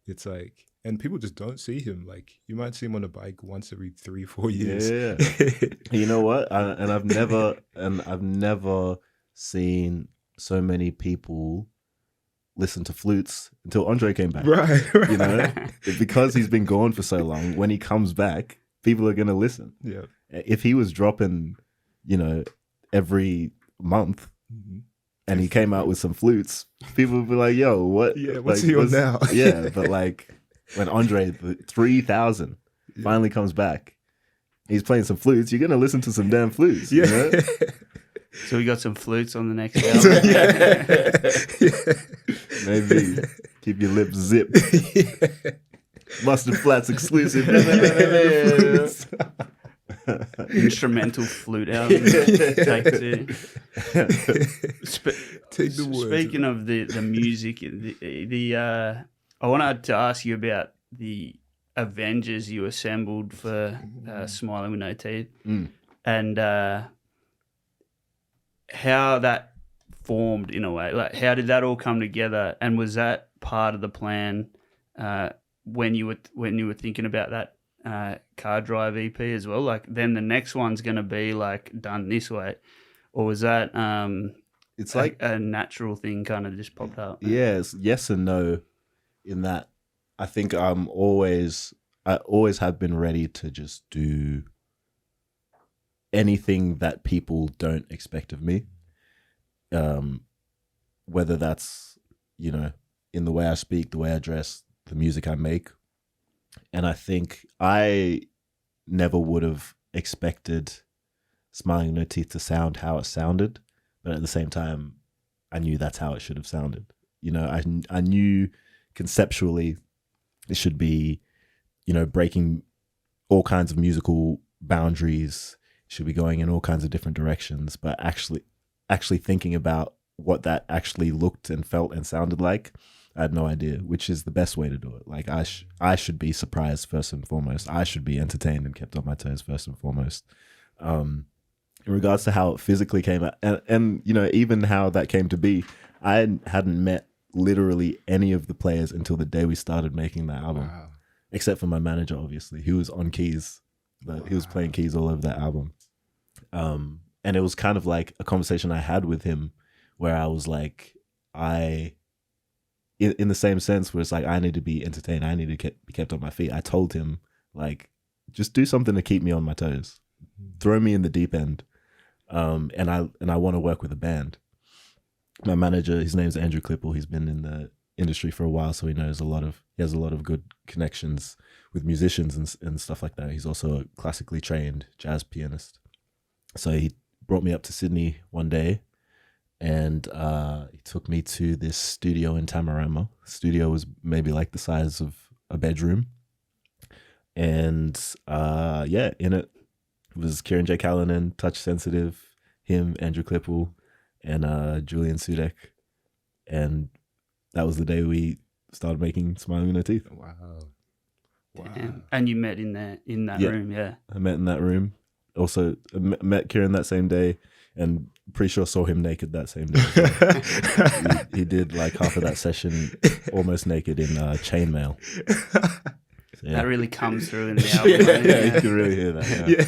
it's like, and people just don't see him. Like you might see him on a bike once every 3-4 years. Yeah. You know what? I've never seen so many people listen to flutes until Andre came back. Right. You know, because he's been gone for so long. When he comes back, people are gonna listen. Yeah. If he was dropping, you know, every month, and he came out with some flutes, people would be like, yo, what? Yeah, what's he on now? Yeah, but like when Andre, the 3000, finally comes back, he's playing some flutes, you're going to listen to some damn flutes. Yeah. You know? So we got some flutes on the next album. Maybe keep your lips zipped. Mustard Flats exclusive. Instrumental flute album. Take two. Take the words. Speaking of the music, I wanted to ask you about the Avengers you assembled for Smiling with No Teeth, and how that formed in a way. Like, how did that all come together? And was that part of the plan when you were thinking about that Car Drive EP as well? Like, then the next one's going to be like done this way, or was that it's like a natural thing kind of just popped up? Yes and no. In that, I think I always have been ready to just do anything that people don't expect of me. Whether that's, in the way I speak, the way I dress, the music I make. And I think I never would have expected Smiling No Teeth to sound how it sounded, but at the same time, I knew that's how it should have sounded. I knew conceptually it should be, breaking all kinds of musical boundaries, should be going in all kinds of different directions, but actually thinking about what that actually looked and felt and sounded like, I had no idea, which is the best way to do it. Like, I should be surprised first and foremost. I should be entertained and kept on my toes first and foremost. In regards to how it physically came out, and even how that came to be, I hadn't met literally any of the players until the day we started making that album. Wow. Except for my manager, obviously, who was on keys. He was playing keys all over that album. And it was kind of like a conversation I had with him where I was like, in the same sense where it's like, I need to be entertained. I need to be kept on my feet. I told him, like, just do something to keep me on my toes. Throw me in the deep end. And I want to work with a band. My manager, his name's Andrew Clipple. He's been in the industry for a while, so he has a lot of good connections with musicians and stuff like that. He's also a classically trained jazz pianist. So he brought me up to Sydney one day, and he took me to this studio in Tamarama. The studio was maybe like the size of a bedroom. And in it was Kieran J. Callanan, Touch Sensitive, him, Andrew Clipple, and Julian Sudek. And that was the day we started making Smiling with No Teeth. Wow. Damn. And you met in that room, yeah. I met in that room. Also met Kieran that same day, and pretty sure saw him naked that same day. he did like half of that session almost naked in chainmail. So, that really comes through in the album. Yeah, you can really hear that. Yeah.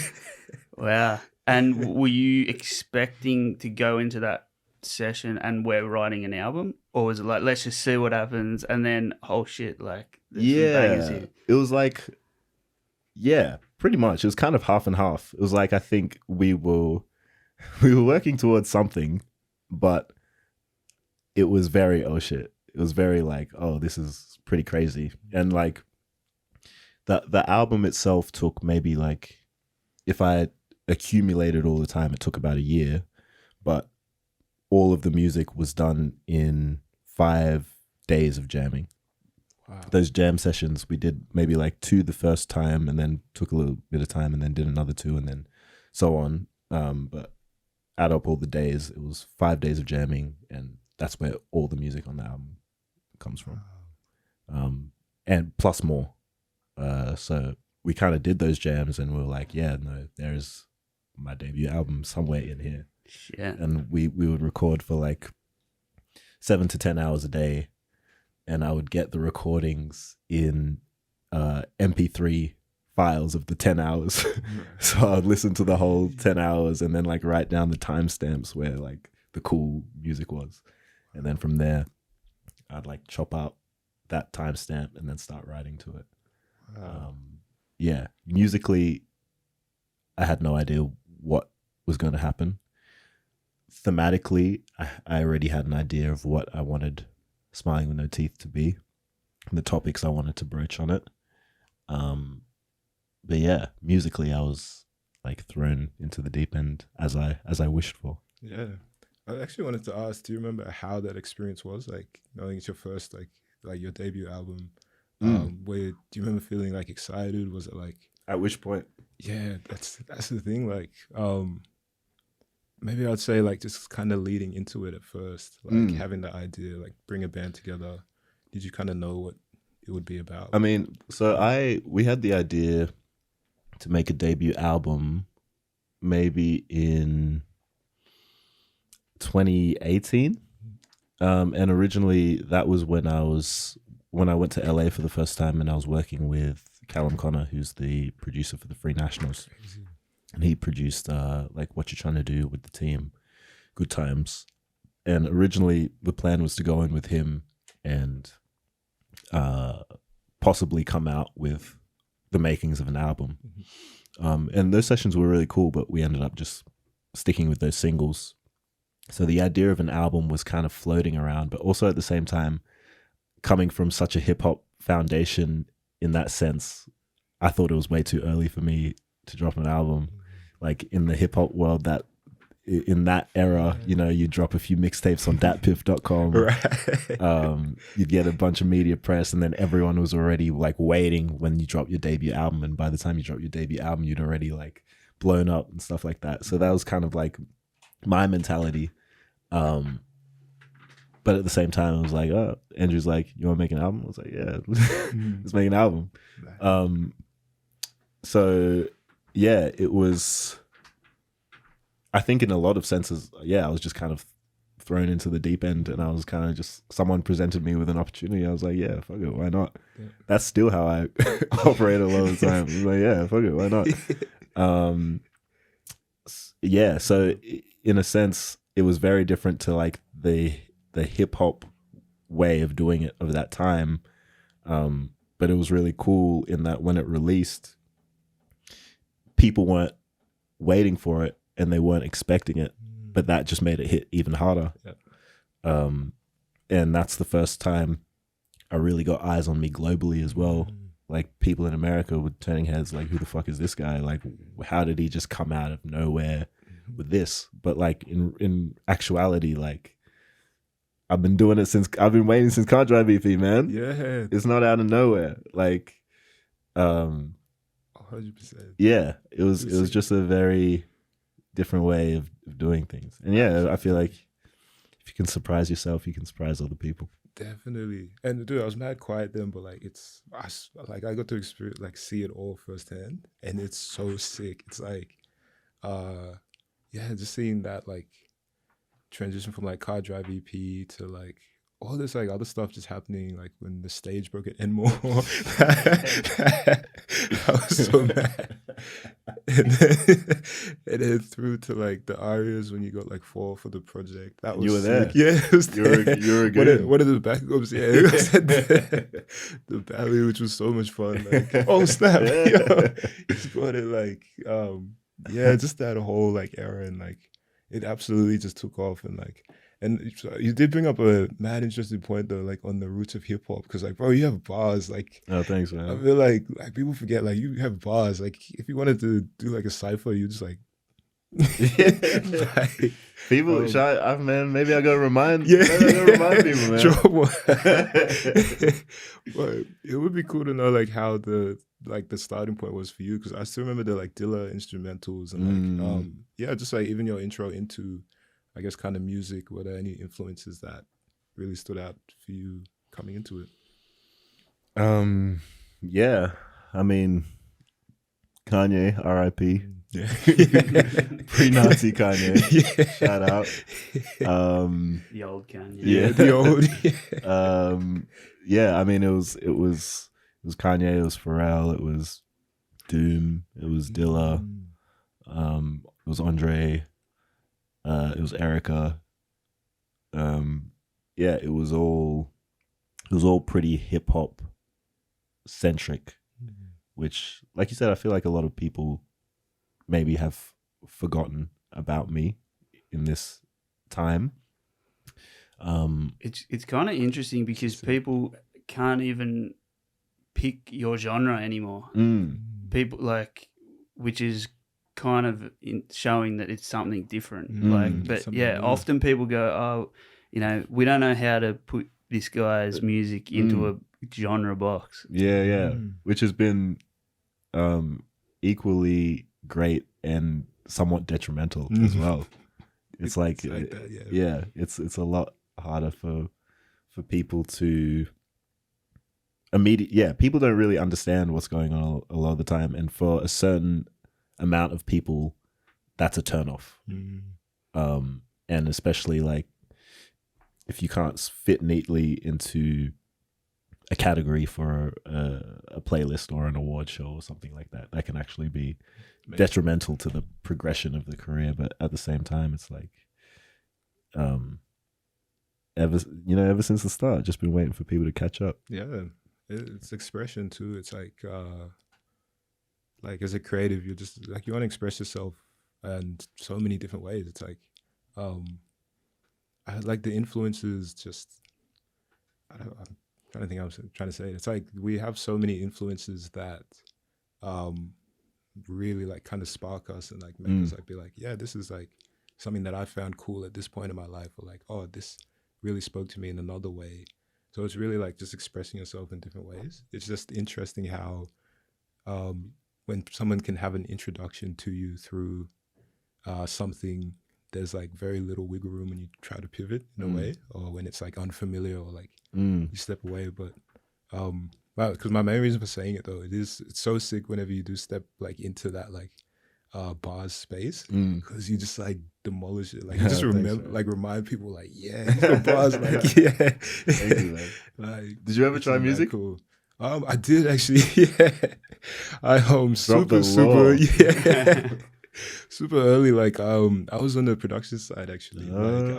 Wow. And were you expecting to go into that session and we're writing an album, or was it like, let's just see what happens, and then oh shit, like bangers here? It was like, pretty much. It was kind of half and half. It was like, I think we were working towards something, but it was very oh shit. It was very like, oh, this is pretty crazy. And like the album itself took maybe, like, if I accumulated all the time, it took about a year, but all of the music was done in 5 days of jamming. Wow. Those jam sessions, we did maybe like 2 the first time, and then took a little bit of time, and then did another 2, and then so on. But add up all the days, it was 5 days of jamming, and that's where all the music on the album comes from. And plus more. So we kind of did those jams, and we were like, there's my debut album somewhere in here. Yeah. And we would record for like 7 to 10 hours a day, and I would get the recordings in MP3 files of the 10 hours. So I'd listen to the whole 10 hours and then like write down the timestamps where like the cool music was. And then from there, I'd like chop out that timestamp and then start writing to it. Wow. Musically, I had no idea what was going to happen. Thematically, I already had an idea of what I wanted Smiling with No Teeth to be, and the topics I wanted to broach on it. But musically, I was like thrown into the deep end as I wished for. Yeah. I actually wanted to ask, do you remember how that experience was? Like knowing it's your first like your debut album. Where do you remember feeling like excited? Was it like At which point? yeah, that's the thing. Like maybe I'd say like just kind of leading into it at first, like having the idea, like bring a band together. Did you kind of know what it would be about? I mean, so we had the idea to make a debut album maybe in 2018. And originally that was when I went to LA for the first time, and I was working with Callum Connor, who's the producer for the Free Nationals. Crazy. And he produced like What You're Trying to Do with the Team, Good Times. And originally the plan was to go in with him and possibly come out with the makings of an album. And those sessions were really cool, but we ended up just sticking with those singles. So the idea of an album was kind of floating around, but also at the same time, coming from such a hip hop foundation in that sense, I thought it was way too early for me to drop an album. Like in the hip hop world, that in that era, you know, you drop a few mixtapes on datpiff.com. Right. You'd get a bunch of media press, and then everyone was already like waiting when you drop your debut album. And by the time you drop your debut album, you'd already like blown up and stuff like that. So that was kind of like my mentality. But at the same time, I was like, oh, Andrew's like, you want to make an album? I was like, yeah, let's make an album. So yeah, it was, I think in a lot of senses, yeah, I was just kind of thrown into the deep end, and I was kind of just, someone presented me with an opportunity. I was like, yeah, fuck it, why not? Yeah. That's still how I operate a lot of the time. I was like, yeah, fuck it, why not? Yeah, so in a sense, it was very different to like the hip hop way of doing it of that time. But it was really cool in that when it released, people weren't waiting for it and they weren't expecting it, but that just made it hit even harder. Yep. And that's the first time I really got eyes on me globally as well. Like people in America were turning heads like, who the fuck is this guy? Like, how did he just come out of nowhere with this? But like in actuality, like I've been waiting since Can't Drive EP, man. Yeah. It's not out of nowhere. Like 100%. Yeah, it was just a very different way of doing things. And yeah, I feel like if you can surprise yourself, you can surprise other people. Definitely. And dude, I was mad quiet then, but like I got to experience, like see it all firsthand, and it's so sick. It's like yeah, just seeing that like transition from like Car Drive EP to like all this like other stuff just happening, like when the stage broke at Enmore. I was so mad. And then through to like the arias when you got like 4 for the project. That was you were there. Sick. Yeah, it was you were good. One of the backups, yeah. The ballet, which was so much fun. Like, oh snap. Yeah. Just got it like yeah, just that whole like era, and like it absolutely just took off. And like, and you did bring up a mad interesting point though, like on the roots of hip hop, because like, bro, you have bars. Like, oh, thanks, man. I feel like people forget, like you have bars. Like, if you wanted to do like a cipher, you just like, like people, man, maybe I gotta remind. Yeah, maybe I gotta remind people, man. But it would be cool to know like how the starting point was for you, because I still remember the like Dilla instrumentals and like yeah, just like even your intro into, I guess, kind of music. Were there any influences that really stood out for you coming into it? Yeah, I mean, Kanye, R.I.P. Yeah, pre-Nazi Kanye. Yeah. Shout out. The old Kanye. Yeah, the old. Yeah, I mean, it was Kanye, it was Pharrell, it was Doom, it was Dilla, it was Andre, it was Erica. Yeah, it was all pretty hip hop centric, which, like you said, I feel like a lot of people maybe have forgotten about me in this time. It's kind of interesting because people can't even pick your genre anymore. People like, which is kind of showing that it's something different. But something yeah, new. often people go, oh, you know, we don't know how to put this guy's music into a genre box. Yeah. Which has been equally great and somewhat detrimental as well. It's like that, yeah. It's a lot harder for people to people don't really understand what's going on a lot of the time, and for a certain amount of people, that's a turnoff. And especially like if you can't fit neatly into a category for a playlist or an award show or something like that, that can actually be detrimental to the progression of the career. But at the same time, it's like, ever since the start, just been waiting for people to catch up. Yeah, it's expression too. It's like as a creative, you're just like, you want to express yourself in so many different ways. It's like, I like the influences. Just I'm trying to think. I was trying to say it. It's like we have so many influences that really like kind of spark us and like make us like be like, yeah, this is like something that I found cool at this point in my life, or like, oh, this really spoke to me in another way. So it's really like just expressing yourself in different ways. It's just interesting how when someone can have an introduction to you through something, there's like very little wiggle room when you try to pivot in a way, or when it's like unfamiliar or like you step away. But wow, because my main reason for saying it though, it's so sick whenever you do step like into that like bars space, because you just like demolish it. Like you just remember, like remind people like, yeah, the bars, like yeah. Thank you, man. Like, did you ever try music? Cool. I did actually. Yeah, I super yeah. Super early, like I was on the production side actually. Like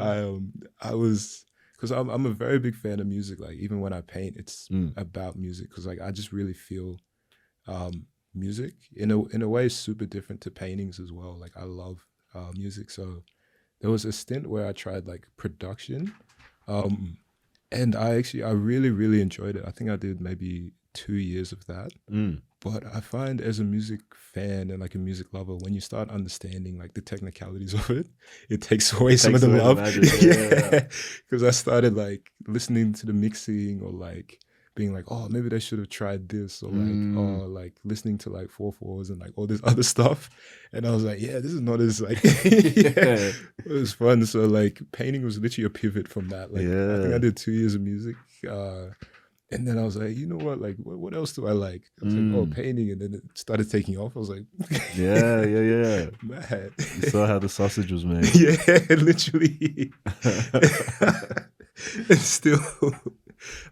I was, because I'm a very big fan of music. Like even when I paint, it's about music, because like I just really feel music in a way is super different to paintings as well. Like I love music, so there was a stint where I tried like production, and I really enjoyed it. I think I did maybe 2 years of that. But I find as a music fan and like a music lover, when you start understanding like the technicalities of it, it takes away some of the love. Yeah, because I started like listening to the mixing, or like being like, oh, maybe they should have tried this, or like, or like listening to like 4/4s and like all this other stuff. And I was like, yeah, this is not as like, yeah, it was fun. So like painting was literally a pivot from that. Like I think I did 2 years of music. And then I was like, you know what? Like, what else do I like? I was like, oh, painting. And then it started taking off. I was like, yeah. Man. You saw how the sausage was made. Yeah, literally. It's still,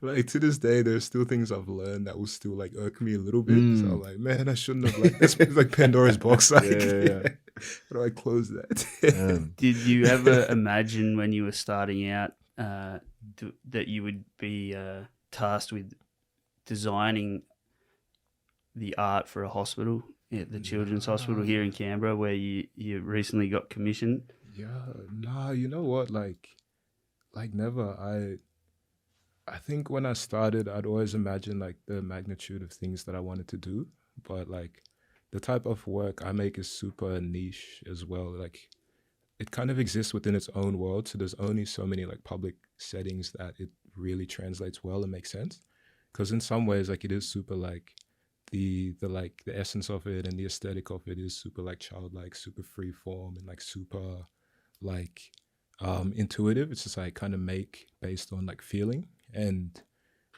like, to this day, there's still things I've learned that will still, like, irk me a little bit. So I'm like, man, I shouldn't have, like, that's like Pandora's box. Like, yeah. How do I close that? Did you ever imagine when you were starting out that you would be tasked with designing the art for a hospital, the Children's Hospital here in Canberra, where you recently got commissioned? Yeah, nah, you know what? Like never. I think when I started, I'd always imagined like the magnitude of things that I wanted to do, but like the type of work I make is super niche as well. Like it kind of exists within its own world, so there's only so many like public settings that it really translates well and makes sense. Because in some ways, like it is super like the essence of it and the aesthetic of it is super like childlike, super free form, and like super like intuitive. It's just like kind of make based on like feeling. And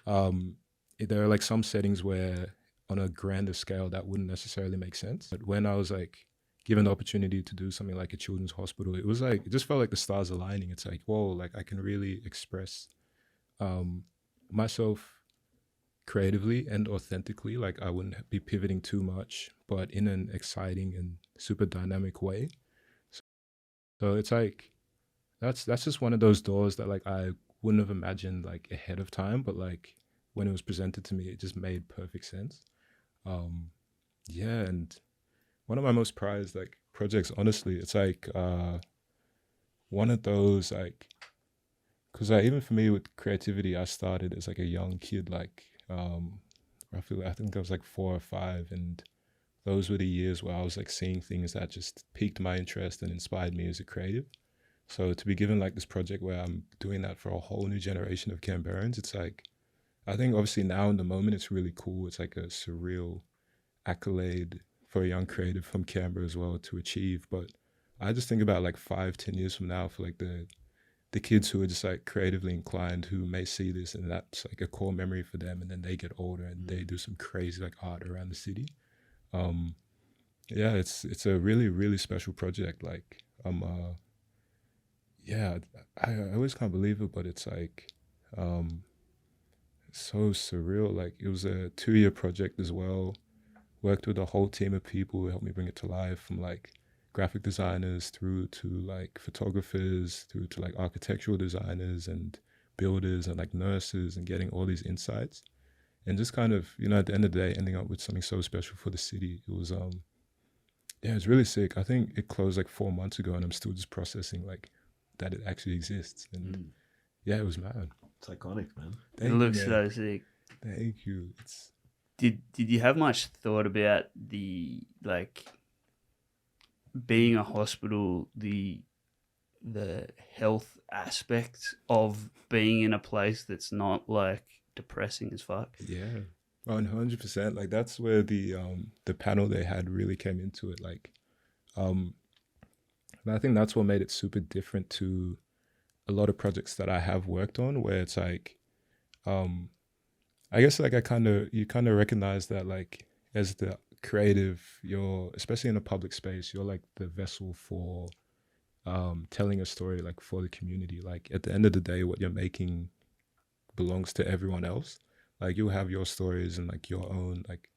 there are like some settings where on a grander scale that wouldn't necessarily make sense. But when I was like given the opportunity to do something like a children's hospital, it was like, it just felt like the stars aligning. It's like, whoa, like I can really express myself creatively and authentically. Like I wouldn't be pivoting too much, but in an exciting and super dynamic way. So it's like, that's just one of those doors that like I wouldn't have imagined like ahead of time, but like when it was presented to me, it just made perfect sense. Yeah, and one of my most prized like projects, honestly, it's like one of those like, because even for me with creativity, I started as like a young kid, like roughly, I think I was like 4 or 5, and those were the years where I was like seeing things that just piqued my interest and inspired me as a creative. So to be given like this project where I'm doing that for a whole new generation of Canberrans, it's like, I think obviously now in the moment it's really cool. It's like a surreal accolade for a young creative from Canberra as well to achieve. But I just think about like 5-10 years from now for like the kids who are just like creatively inclined who may see this and that's like a core memory for them, and then they get older and they do some crazy like art around the city. Yeah, it's a really, really special project. Like yeah, I always can't believe it, but it's like so surreal. Like it was a 2-year project as well. Worked with a whole team of people who helped me bring it to life, from like graphic designers through to like photographers, through to like architectural designers and builders and like nurses, and getting all these insights. And just kind of, you know, at the end of the day, ending up with something so special for the city. It was yeah, it's really sick. I think it closed like 4 months ago and I'm still just processing like that it actually exists. And yeah, it was mad. It's iconic, man. It looks so sick. Thank you. It's Did you have much thought about the like being a hospital, the health aspects of being in a place that's not like depressing as fuck? yeah, 100%. Like that's where the panel they had really came into it. Like and I think that's what made it super different to a lot of projects that I have worked on, where it's like I guess like you kind of recognize that like as the creative, you're, especially in a public space, you're like the vessel for telling a story like for the community. Like at the end of the day, what you're making belongs to everyone else. Like you'll have your stories and like your own like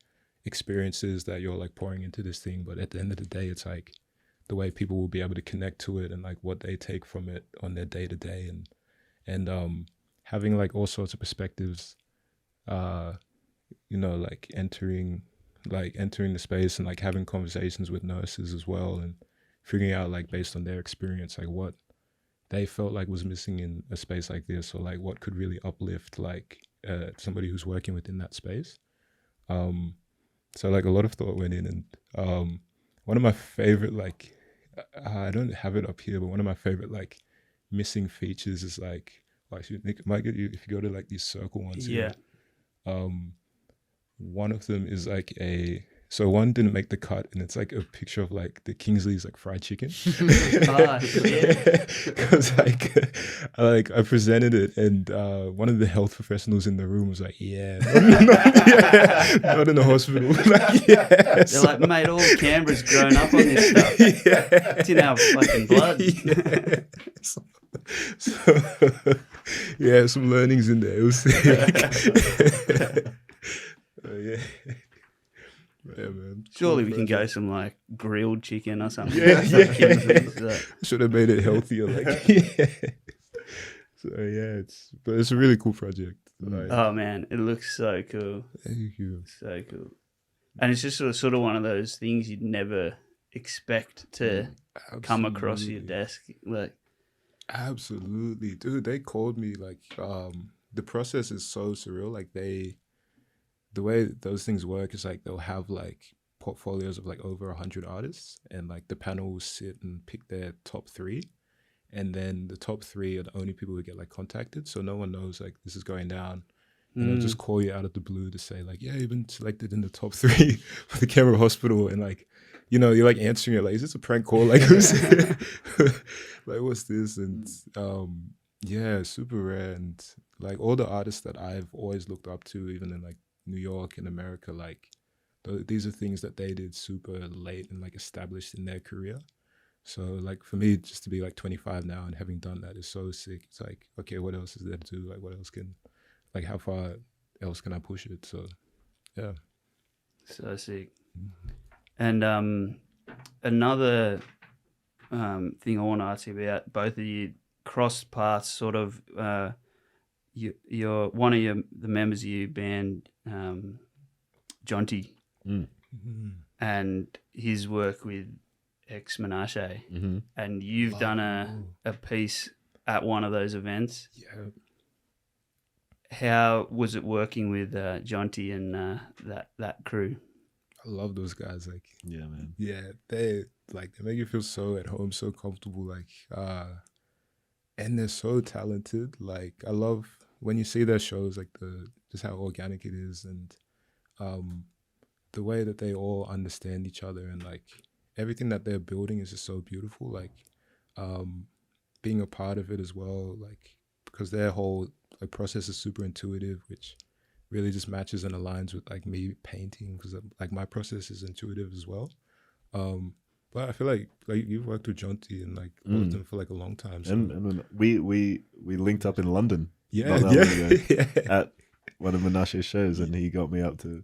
experiences that you're like pouring into this thing, but at the end of the day, it's like the way people will be able to connect to it and like what they take from it on their day to day, and having like all sorts of perspectives, you know, like entering the space and like having conversations with nurses as well, and figuring out like based on their experience like what they felt like was missing in a space like this, or like what could really uplift like somebody who's working within that space. So like a lot of thought went in, and one of my favorite, like I don't have it up here, but one of my favorite like missing features is like, well, actually Nick, might get you if you go to like these circle ones here. One of them is like so one didn't make the cut, and it's like a picture of like the Kingsley's like fried chicken. Yeah. It was like I presented it, and one of the health professionals in the room was like, yeah, not in the hospital. Like, yeah. They're like, mate, all Canberra's grown up on this stuff. Yeah. It's in our fucking blood. Yeah. So, yeah, some learnings in there. It was sick. Yeah. Yeah, man. Surely we can go some like grilled chicken or something. Yeah. So, Should have made it healthier. Like, yeah. So yeah, it's a really cool project. Like, oh man, it looks so cool. thank you. So cool. And it's just sort of one of those things you'd never expect to come across your desk. Like, absolutely, dude. They called me like the process is so surreal. Like the way those things work is like they'll have like portfolios of like over 100 artists, and like the panel will sit and pick their top 3, and then the top 3 are the only people who get like contacted, so no one knows like this is going down, and they'll just call you out of the blue to say like, yeah, you've been selected in the top 3 for the Canberra Hospital, and like, you know, you're like answering it like, is this a prank call? Like, who's like, what's this? And yeah, super rare. And like all the artists that I've always looked up to, even in like New York and America, like these are things that they did super late and like established in their career. So like for me, just to be like 25 now and having done that is so sick. It's like, okay, what else is there to do? Like what else can, like how far else can I push it? So yeah. so sick. And another thing I want to ask you about, both of you crossed paths sort of, you're one of the members of your band, Jonty, and his work with Ex Menashe, and you've done a piece at one of those events. Yeah. How was it working with Jonty and that crew? I love those guys. Like, Yeah, man. yeah, they make you feel so at home, so comfortable. Like, and they're so talented. Like, I love when you see their shows, like just how organic it is, and um, the way that they all understand each other, and like everything that they're building is just so beautiful. Like, um, being a part of it as well, like because their whole like process is super intuitive, which really just matches and aligns with like me painting because like my process is intuitive as well. Um, but I feel like you've worked with Jonty and like both of them for like a long time. So And when we linked up in London. yeah, not that long ago, yeah. at one of Menashe's shows, and he got me up to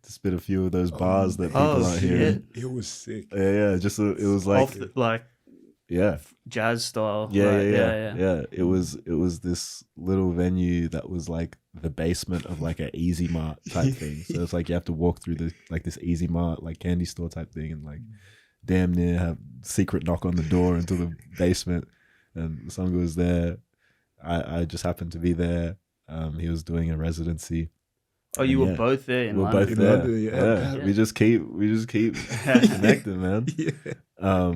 spit a few of those bars that people Oh, aren't shit. hearing. It was sick. Yeah, just it was like Off the, like yeah. jazz style. Yeah, like, yeah. It was this little venue that was like the basement of like an Easy Mart type thing. So it's like you have to walk through this Easy Mart like candy store type thing, and like damn near have secret knock on the door into the basement. And Musonga was there. I just happened to be there. He was doing a residency. Oh, you And were both there in we're London. both there. London, Yeah. Yeah. We just keep connected, man. Yeah.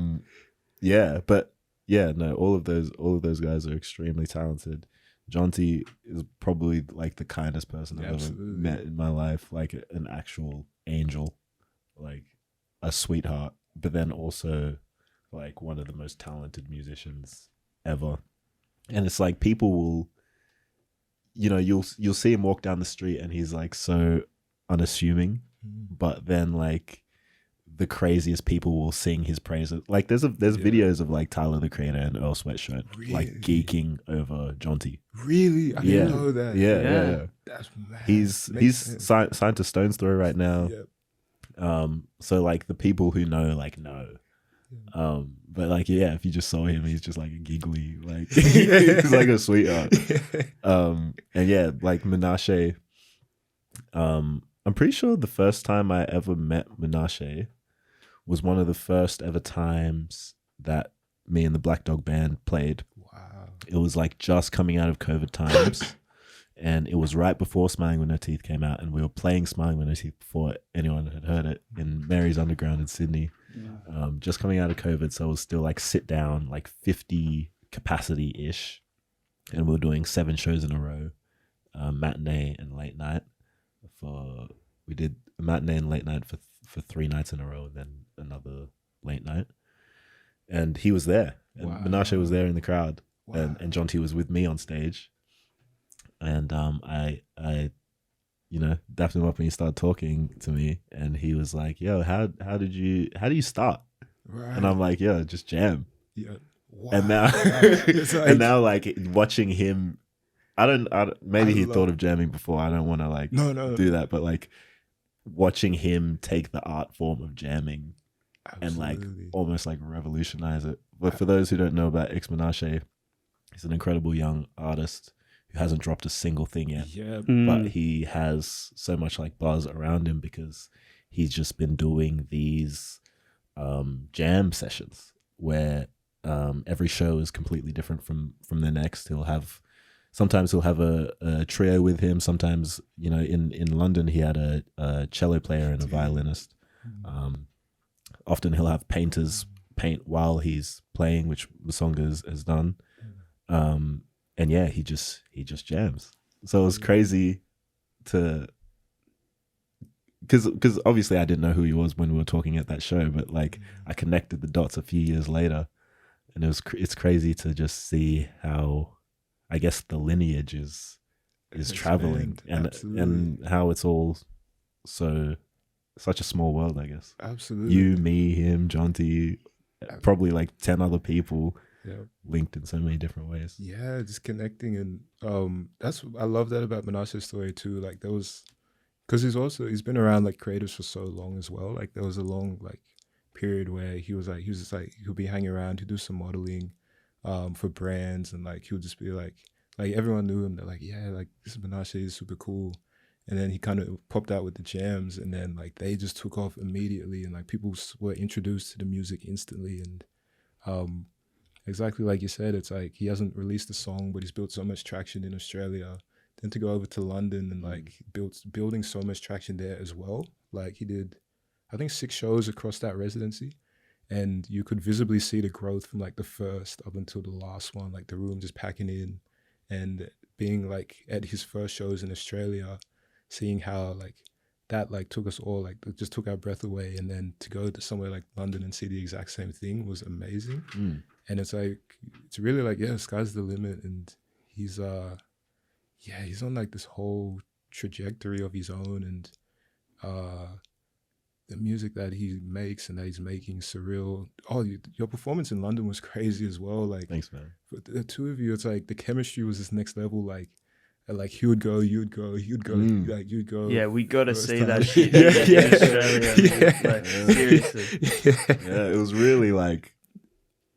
Yeah, but yeah, no, all of those guys are extremely talented. Jonty is probably like the kindest person I've ever met in my life, like an actual angel, like a sweetheart, but then also like one of the most talented musicians ever. And it's like people will, you'll see him walk down the street and he's like so unassuming, but then like the craziest people will sing his praises. Like there's videos of like Tyler the Creator and Earl Sweatshirt like geeking over Jonty. Really? I didn't know that. Yeah. That's mad. He's signed to Stone's Throw right now. Yep. So like the people who know like know. But like yeah, if you just saw him, he's just like a giggly, like he's like a sweetheart. And yeah, like Menashe. I'm pretty sure the first time I ever met Menashe was one of the first ever times that me and the Black Dog Band played. Wow. It was like just coming out of COVID times. And it was right before Smiling With No Teeth came out, and we were playing Smiling With No Teeth before anyone had heard it in Mary's Underground in Sydney. Just coming out of COVID, so it was still like sit down, like 50 capacity-ish. And we were doing 7 shows in a row, matinee and late night. We did a matinee and late night for 3 nights in a row, and then another late night. And he was there, and Menashe was there in the crowd, and Jonty was with me on stage. And I dapped him up and he started talking to me, and he was like, "Yo, how do you start?" Right. And I'm like, "Yo, just jam." Yeah. Wow. And now and now like watching him, I don't maybe he thought of jamming before. I don't want to like do that, but like watching him take the art form of jamming and like almost like revolutionize it. But for those who don't know about X Menashe, he's an incredible young artist who hasn't dropped a single thing yet. Yeah. But he has so much like buzz around him because he's just been doing these jam sessions where every show is completely different from the next. Sometimes he'll have a trio with him. Sometimes, in London he had a cello player and a violinist. Often he'll have painters paint while he's playing, which Musonga has done. And yeah, he just jams. So it was crazy to, because obviously I didn't know who he was when we were talking at that show, but like I connected the dots a few years later, and it's crazy to just see how, I guess, the lineage is traveling and how it's all such a small world, I guess. Absolutely. You, me, him, Jonty, probably like 10 other people. Linked in so many different ways. Yeah, just connecting, and I love that about Menashe's story too. Like there was, because he's been around like creatives for so long as well. Like there was a long like period where he was just like he'll be hanging around, he'd do some modeling for brands, and like he'll just be like everyone knew him. They're like, yeah, like this is Menashe, is super cool. And then he kind of popped out with the jams, and then like they just took off immediately, and like people were introduced to the music instantly. And exactly like you said, it's like he hasn't released a song, but he's built so much traction in Australia. Then to go over to London and like building so much traction there as well. Like he did I think 6 shows across that residency, and you could visibly see the growth from like the first up until the last one, like the room just packing in, and being like at his first shows in Australia, seeing how like that like took us all, like it just took our breath away, and then to go to somewhere like London and see the exact same thing was amazing. And it's like, it's really like, yeah, sky's the limit, and he's he's on like this whole trajectory of his own, and the music that he makes and that he's making surreal. Oh, your performance in London was crazy as well. Like, Thanks, man. for the two of you, it's like the chemistry was this next level. Like, and like he would go, you'd go, like you'd go. Yeah, we got to first see time. that shit Yeah, in Australia. yeah. Like, seriously. Yeah, it was really like,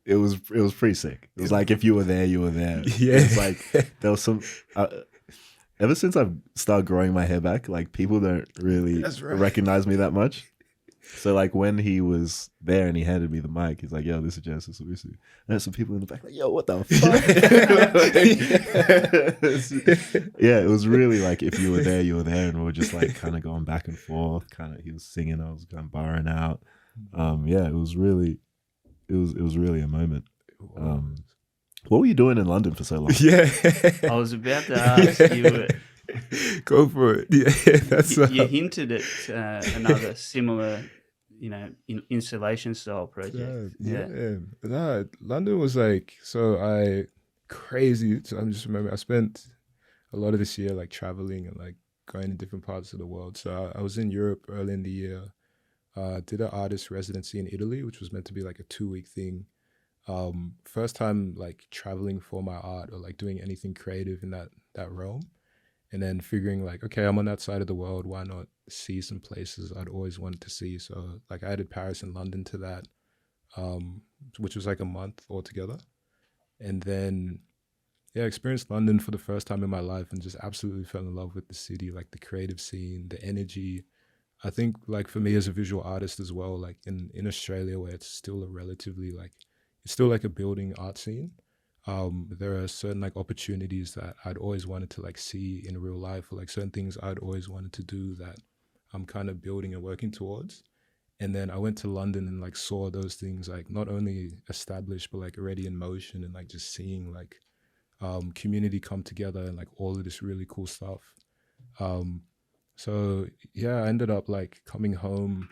it was pretty sick. It was like if you were there, you were there. Yeah. It's like there was some. Ever since I've started growing my hair back, like people don't really That's right. recognize me that much. So like when he was there and he handed me the mic, he's like, "Yo, this is Genesis Owusu." And there's some people in the back like, "Yo, what the fuck?" Yeah, it was really like if you were there, you were there, and we were just like kind of going back and forth. Kind of, he was singing, I was kind of barring out. Yeah, it was really a moment. What were you doing in London for so long? Yeah. I was about to ask you. Go for it. Yeah, that's You hinted at another similar, installation style project. Yeah. Nah, London was like, so I just remember I spent a lot of this year like traveling and like going to different parts of the world. So I was in Europe early in the year. Did an artist residency in Italy, which was meant to be like a 2-week thing. First time like traveling for my art or like doing anything creative in that realm. And then figuring like, okay, I'm on that side of the world. Why not see some places I'd always wanted to see? So like I added Paris and London to that, which was like a month altogether. And then, yeah, I experienced London for the first time in my life and just absolutely fell in love with the city, like the creative scene, the energy. I think like for me as a visual artist as well, like in Australia where it's still a relatively like, it's still like a building art scene. There are certain like opportunities that I'd always wanted to like see in real life, or like certain things I'd always wanted to do that I'm kind of building and working towards. And then I went to London and like saw those things like not only established but like already in motion, and like just seeing like community come together and like all of this really cool stuff. So yeah, I ended up like coming home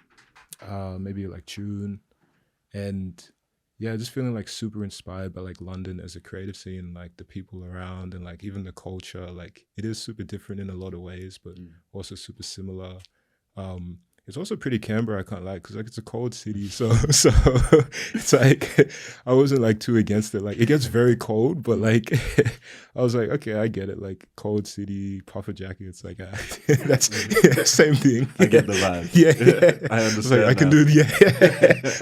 maybe like June, and yeah, just feeling like super inspired by like London as a creative scene, like the people around and like even the culture. Like it is super different in a lot of ways, but also super similar. It's also pretty Canberra, I can't lie, because like it's a cold city, so it's like I wasn't like too against it. Like it gets very cold, but like I was like, okay, I get it. Like cold city, puffer jackets, like that's same thing. I get the vibe. Yeah. I understand. Like, I can do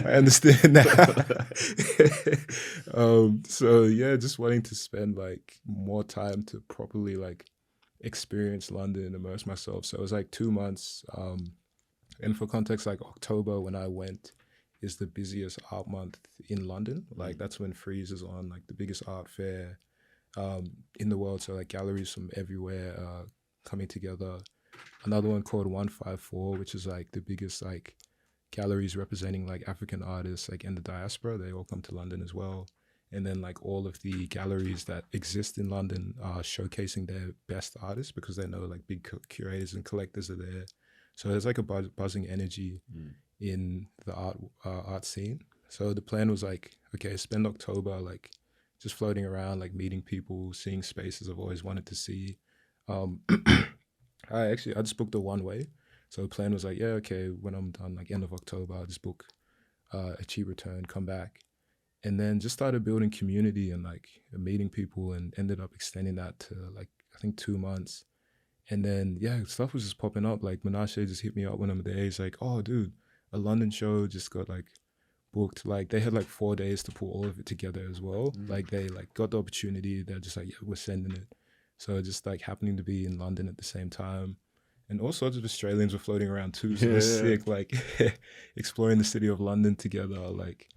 I understand now. So yeah, just wanting to spend like more time to properly like experience London and immerse myself. So it was like 2 months. And for context, like October when I went is the busiest art month in London. Like that's when Frieze is on, like the biggest art fair in the world. So like galleries from everywhere coming together. Another one called 154, which is like the biggest like galleries representing like African artists like in the diaspora. They all come to London as well. And then like all of the galleries that exist in London are showcasing their best artists because they know like big curators and collectors are there. So there's like a buzzing energy in the art scene. So the plan was like, okay, spend October like just floating around, like meeting people, seeing spaces I've always wanted to see. I just booked a one-way. So the plan was like, yeah, okay, when I'm done, like end of October, I'll just book a cheap return, come back. And then just started building community and like meeting people, and ended up extending that to like, I think 2 months. And then, yeah, stuff was just popping up. Like, Menashe just hit me up when I'm there. He's like, oh, dude, a London show just got, like, booked. Like, they had, like, 4 days to pull all of it together as well. Like, they, like, got the opportunity. They're just like, yeah, we're sending it. So just, like, happening to be in London at the same time. And all sorts of Australians were floating around, too. So it was sick, like, exploring the city of London together. Like,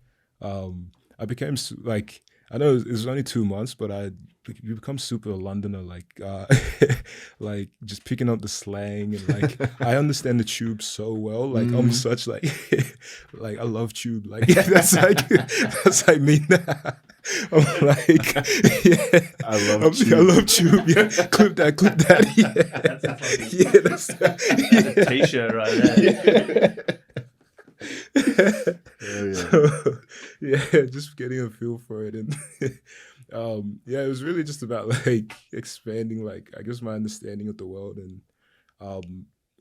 I became, like... I know it was only 2 months, but you become super Londoner, like just picking up the slang and like I understand the tube so well. Like I'm such like like I love tube. Like that's like me now. I'm like I love tube. I love tube. Yeah, clip that. Yeah, That's a t-shirt right there. So, yeah, just getting a feel for it, and yeah, it was really just about like expanding, like I guess my understanding of the world, and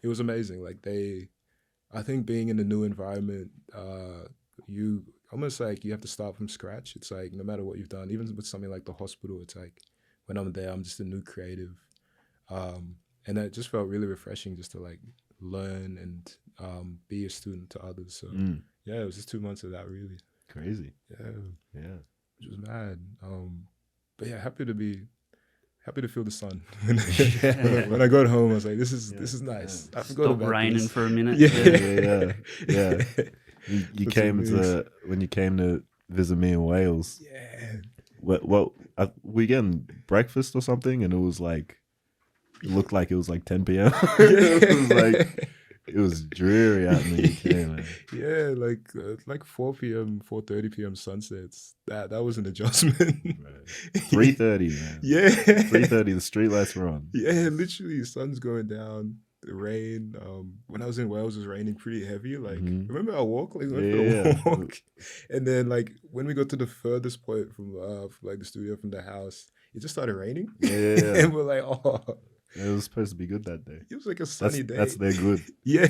it was amazing. Like I think being in a new environment, you almost like you have to start from scratch. It's like no matter what you've done, even with something like the hospital, it's like when I'm there, I'm just a new creative, and it just felt really refreshing just to like learn and be a student to others. So yeah, it was just 2 months of that really. Crazy. Yeah, which was mad. But yeah, happy to feel the sun. When I got home, I was like, this is nice. I forgot Stop about raining this. for a minute. Yeah. You came when you came to visit me in Wales. Yeah. Well, we getting breakfast or something, and it was like, it looked like it was like 10 p.m. It was dreary out in the UK, man. Yeah, like 4 p.m., 4:30 p.m. sunsets. That was an adjustment. Right. 3:30, man. Yeah. 3:30, the streetlights were on. Yeah, literally, the sun's going down. The rain. When I was in Wales, it was raining pretty heavy. Like, remember our walk? Like, we went for a walk, and then like when we got to the furthest point from like the studio from the house, it just started raining. Yeah. And we're like, oh. It was supposed to be good that day. It was like a sunny day. That's their good. Yeah.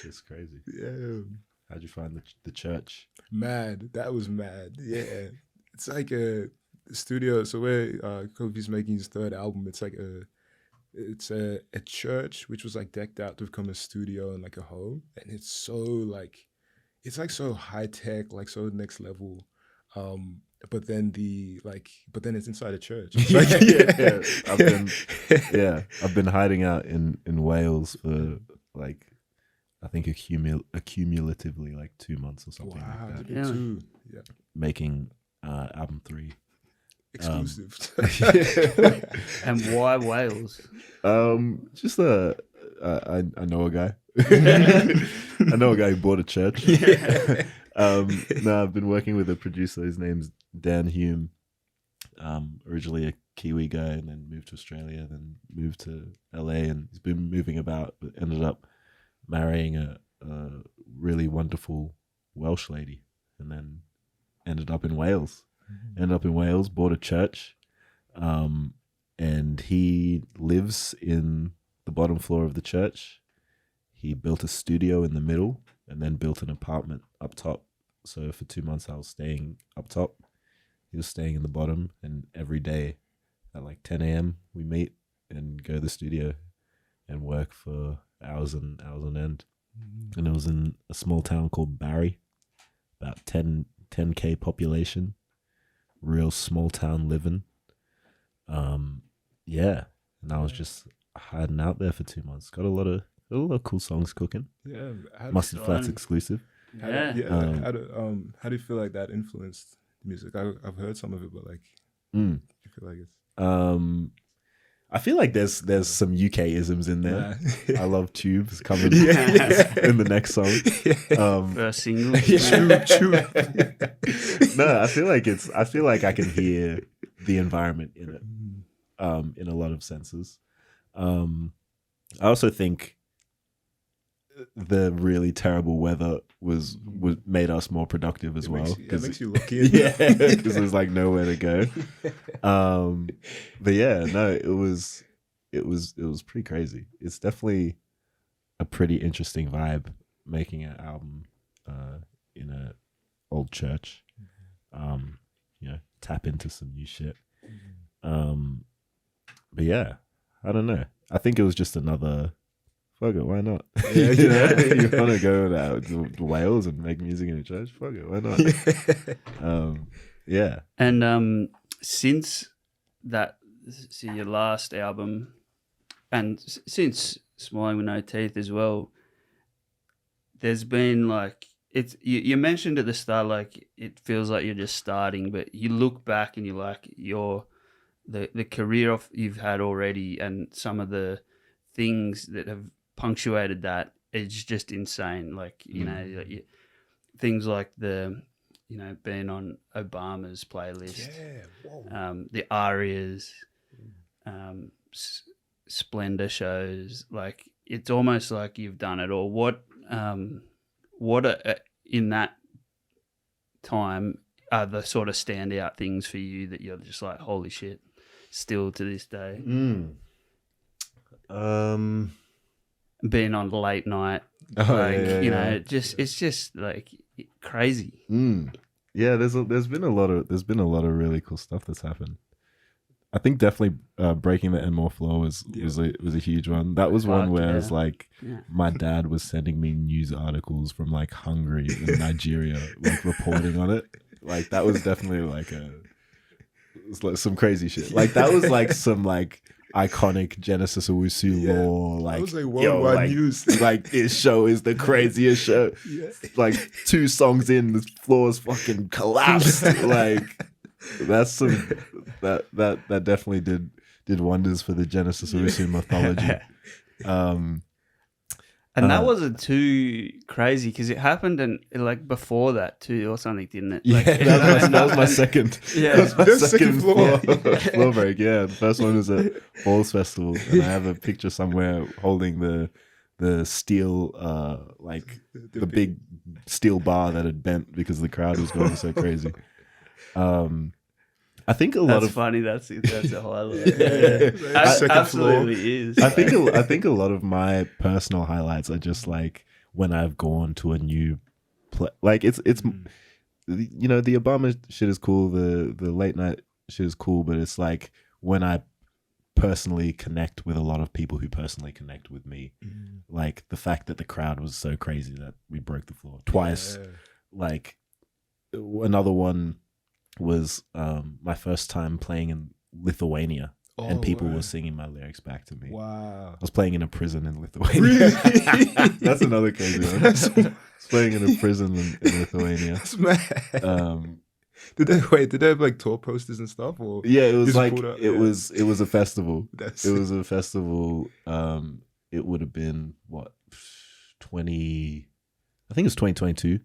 It's crazy. Yeah. How'd you find the church? Mad. That was mad. Yeah. It's like a studio. So where Kofi's making his third album, it's like a church which was like decked out to become a studio and like a home. And it's so like, it's like so high tech, like so next level. But then it's inside a church. Like, I've been hiding out in Wales for like, I think accumulatively like 2 months or something like that. Yeah. Making album 3. Exclusive. And why Wales? Just I know a guy. I know a guy who bought a church. No, I've been working with a producer. His name's Dan Hume. Originally a Kiwi guy, and then moved to Australia, then moved to LA, and he's been moving about, but ended up marrying a really wonderful Welsh lady, and then ended up in Wales. Bought a church, and he lives in the bottom floor of the church. He built a studio in the middle, and then built an apartment up top. So for 2 months, I was staying up top. He was staying in the bottom, and every day at like 10 a.m. we meet and go to the studio and work for hours and hours on end. And it was in a small town called Barry, about 10K population, real small town living. Yeah, and I was just hiding out there for 2 months. Got a lot of cool songs cooking. Yeah, Mustard Flats exclusive. Yeah. How do you feel like that influenced music? I've heard some of it, but like, do you feel like it's? I feel like there's some UK isms in there. Nah. I love tubes coming in the next song. First single. True. No, I feel like I can hear the environment in it, in a lot of senses. I also think the really terrible weather was made us more productive as well. It makes you look in. Yeah, because there's like nowhere to go. But yeah, no, it was pretty crazy. It's definitely a pretty interesting vibe making an album in a old church. Tap into some new shit. But yeah, I don't know. I think it was just another. Fuck it, why not? Yeah. You want to go to Wales and make music in a church? Fuck it, why not? Yeah. And since your last album, and since Smiling with No Teeth as well, there's been like it's you mentioned at the start, like it feels like you're just starting, but you look back and you're like the career you've had already, and some of the things that have punctuated that is just insane. Like things like being on Obama's playlist, the Arias, Splendor shows. Like it's almost like you've done it all. What in that time are the sort of standout things for you that you're just like, holy shit, still to this day? Being on late night, it's just like crazy. Yeah, there's been a lot of really cool stuff that's happened. I think definitely breaking the Enmore floor was a huge one. That was one where it's like my dad was sending me news articles from like Hungary and Nigeria, like reporting on it. Like that was definitely like it's like some crazy shit. Like that was like some like iconic Genesis Owusu lore. Like, that was like worldwide news. Like this show is the craziest show. Like 2 songs in, the floor's fucking collapsed. Like that's some that definitely did wonders for the Genesis Owusu mythology. And that wasn't too crazy because it happened and like before that too or something, didn't it? Like, that was my second. Yeah, that was my second floor break. Yeah, the first one was at Balls Festival, and I have a picture somewhere holding the steel, the big steel bar that had bent because the crowd was going so crazy. I think that's funny. That's a highlight. Absolutely is. I think a lot of my personal highlights are just like when I've gone to a new like it's the Obama shit is cool, the late night shit is cool, but it's like when I personally connect with a lot of people who personally connect with me. Like the fact that the crowd was so crazy that we broke the floor twice. Like another one was my first time playing in Lithuania, and people were singing my lyrics back to me. Wow! I was playing in a prison in Lithuania. Really? That's another crazy one. I was playing in a prison in Lithuania. That's mad. Did they have like tour posters and stuff? Or yeah, it was like it was a festival. It was a festival. It would have been what 20? I think it was 2022.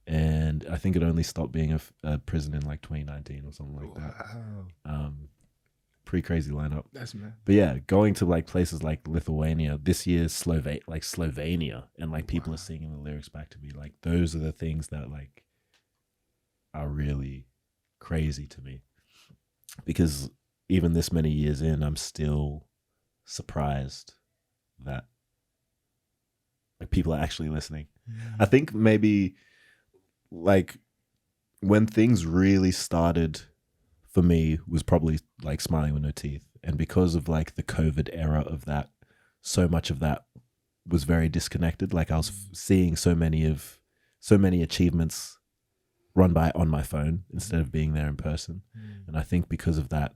And I think it only stopped being a prison in like 2019 or something like that. Pretty crazy lineup. That's mad. But yeah, going to like places like Lithuania, this year's Slovenia, and like people are singing the lyrics back to me. Like those are the things that like are really crazy to me. Because even this many years in, I'm still surprised that like people are actually listening. I think maybe like when things really started for me was probably like Smiling with No Teeth, and because of like the COVID era of that, so much of that was very disconnected. Like I was seeing so many achievements run by on my phone instead of being there in person. And I think because of that,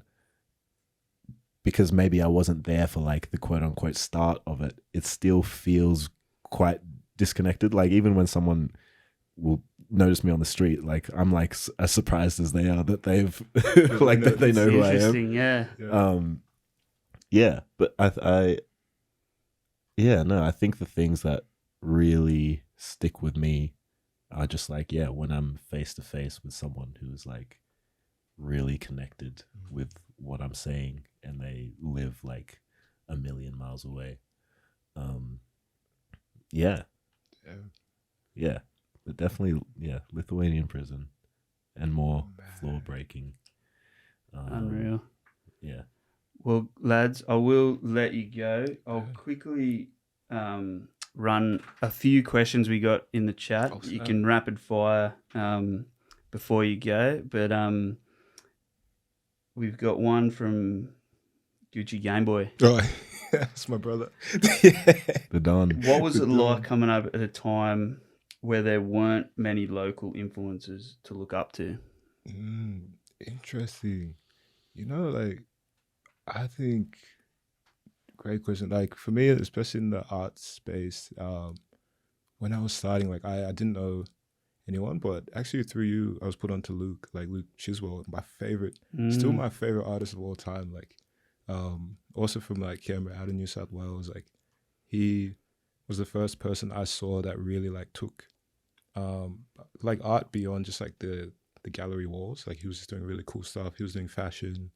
because maybe I wasn't there for like the quote unquote start of it, it still feels quite disconnected. Like even when someone will notice me on the street, like I'm like as surprised as they are that they've like that they know who I am. But I think the things that really stick with me are just like when I'm face to face with someone who is like really connected with what I'm saying and they live like a million miles away. But definitely, Lithuanian prison and more floor breaking. Unreal. Yeah. Well, lads, I will let you go. I'll quickly run a few questions we got in the chat. You can rapid fire before you go. But we've got one from Gucci Gameboy. Oh, that's my brother. The Don. What was it like coming up at a time where there weren't many local influences to look up to? Interesting. Like, I think, great question. Like, for me, especially in the art space, when I was starting, like, I didn't know anyone, but actually through you, I was put onto Luke Chiswell, my favorite, still my favorite artist of all time. Like, also from like Canberra, out in New South Wales. Like, he was the first person I saw that really like took like art beyond just like the gallery walls. Like, he was just doing really cool stuff. He was doing fashion.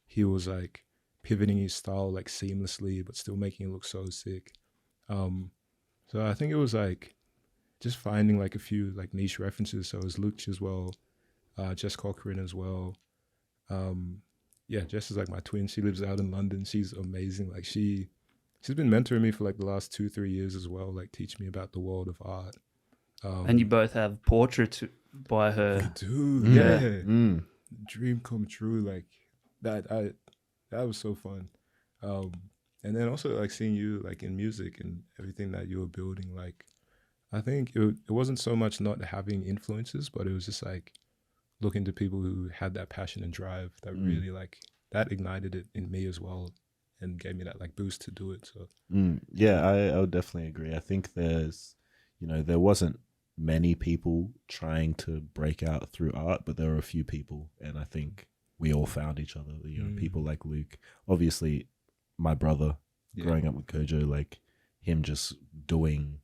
He was like pivoting his style like seamlessly, but still making it look so sick. So I think it was like just finding like a few like niche references. So it was Luke as well, Jess Cochran as well. Yeah, Jess is like my twin. She lives out in London. She's amazing. Like, she's been mentoring me for like the last 2-3 years as well. Like, teach me about the world of art. And you both have portraits by her. Dude, yeah. Dream come true. Like, that was so fun. And then also like seeing you like in music and everything that you were building. Like, I think it wasn't so much not having influences, but it was just like looking to people who had that passion and drive that really like that ignited it in me as well, and gave me that like boost to do it. So yeah, I would definitely agree. I think there wasn't many people trying to break out through art, but there were a few people, and I think we all found each other. People like Luke, obviously my brother, growing up with Kojo, like him just doing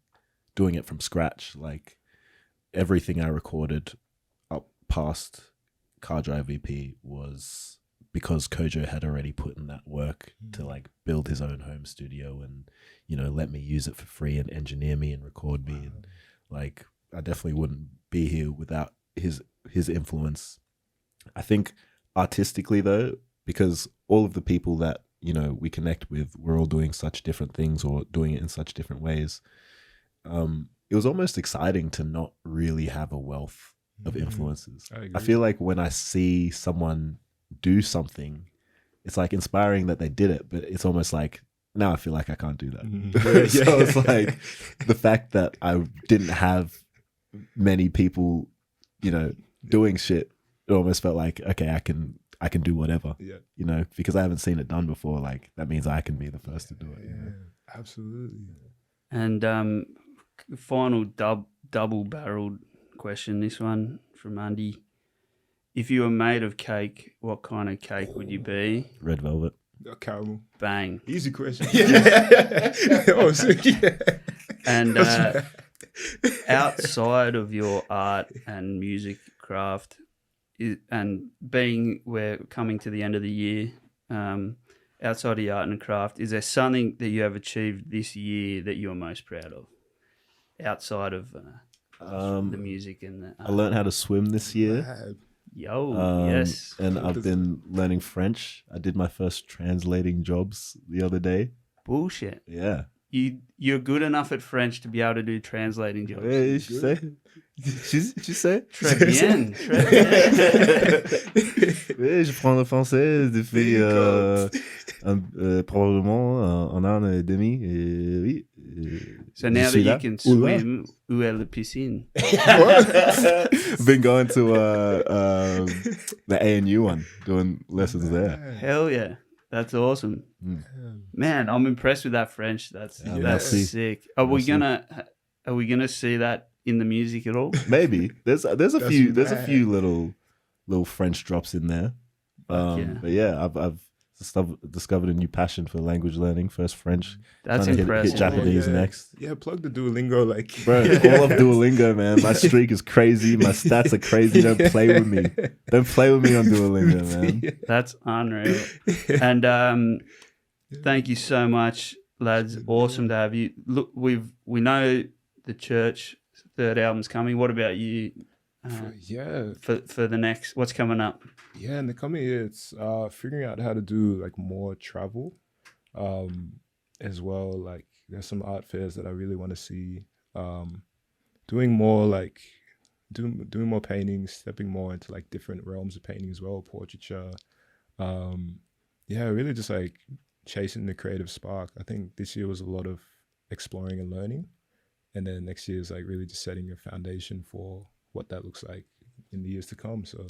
it from scratch. Like, everything I recorded up past Car Drive EP was because Kojo had already put in that work to like build his own home studio and, let me use it for free and engineer me and record me. And like, I definitely wouldn't be here without his influence. I think artistically though, because all of the people that, we connect with, we're all doing such different things or doing it in such different ways. It was almost exciting to not really have a wealth of influences. I feel like when I see someone do something, it's like inspiring that they did it, but it's almost like, now I feel like I can't do that. So it's like the fact that I didn't have many people, doing shit, it almost felt like, okay, I can do whatever, because I haven't seen it done before. Like, that means I can be the first to do it. Absolutely. And final double-barreled question, this one from Andy. If you were made of cake, what kind of cake would you be? Red velvet. Caramel. Bang. Easy question. And outside of your art and music craft, and being we're coming to the end of the year, outside of your art and craft, is there something that you have achieved this year that you're most proud of? Outside of the music and the art. I learned how to swim this year. Yes. And I've been learning French. I did my first translating jobs the other day. Bullshit. Yeah. You're good enough at French to be able to do translating jobs. She say? She say? Très bien. Très bien. Oui, je prends le français depuis probablement un an et demi. Et oui. So now that you can swim, où est la piscine? Been going to the ANU one, doing lessons there. Hell yeah. That's awesome. Man, I'm impressed with that French. That's sick. Are we gonna see that in the music at all? Maybe. There's a few little French drops in there. But yeah, I've discovered a new passion for language learning. First French. That's impressive. Hit Japanese next. Yeah, plug the Duolingo, like bro. All of Duolingo, man. My streak is crazy. My stats are crazy. Don't play with me. Don't play with me on Duolingo, man. That's unreal. And thank you so much, lads. Awesome to have you. Look, we know the church third album's coming. What about you? For the next, what's coming up? Yeah, in the coming year, it's figuring out how to do like more travel, as well. Like, there's some art fairs that I really want to see. Doing more like doing more paintings, stepping more into like different realms of painting as well, portraiture. Really just like chasing the creative spark. I think this year was a lot of exploring and learning, and then next year is like really just setting a foundation for what that looks like in the years to come. So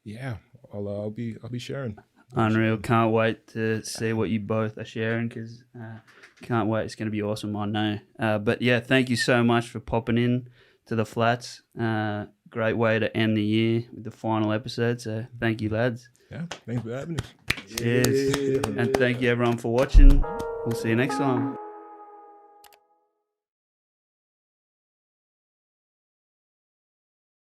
yeah, I'll be sharing. Unreal. Can't wait to see what you both are sharing, because can't wait. It's going to be awesome, I know. But yeah, thank you so much for popping in to the flats. Great way to end the year with the final episode. So thank you, lads. Yeah, thanks for having us. Cheers. And thank you, everyone, for watching. We'll see you next time.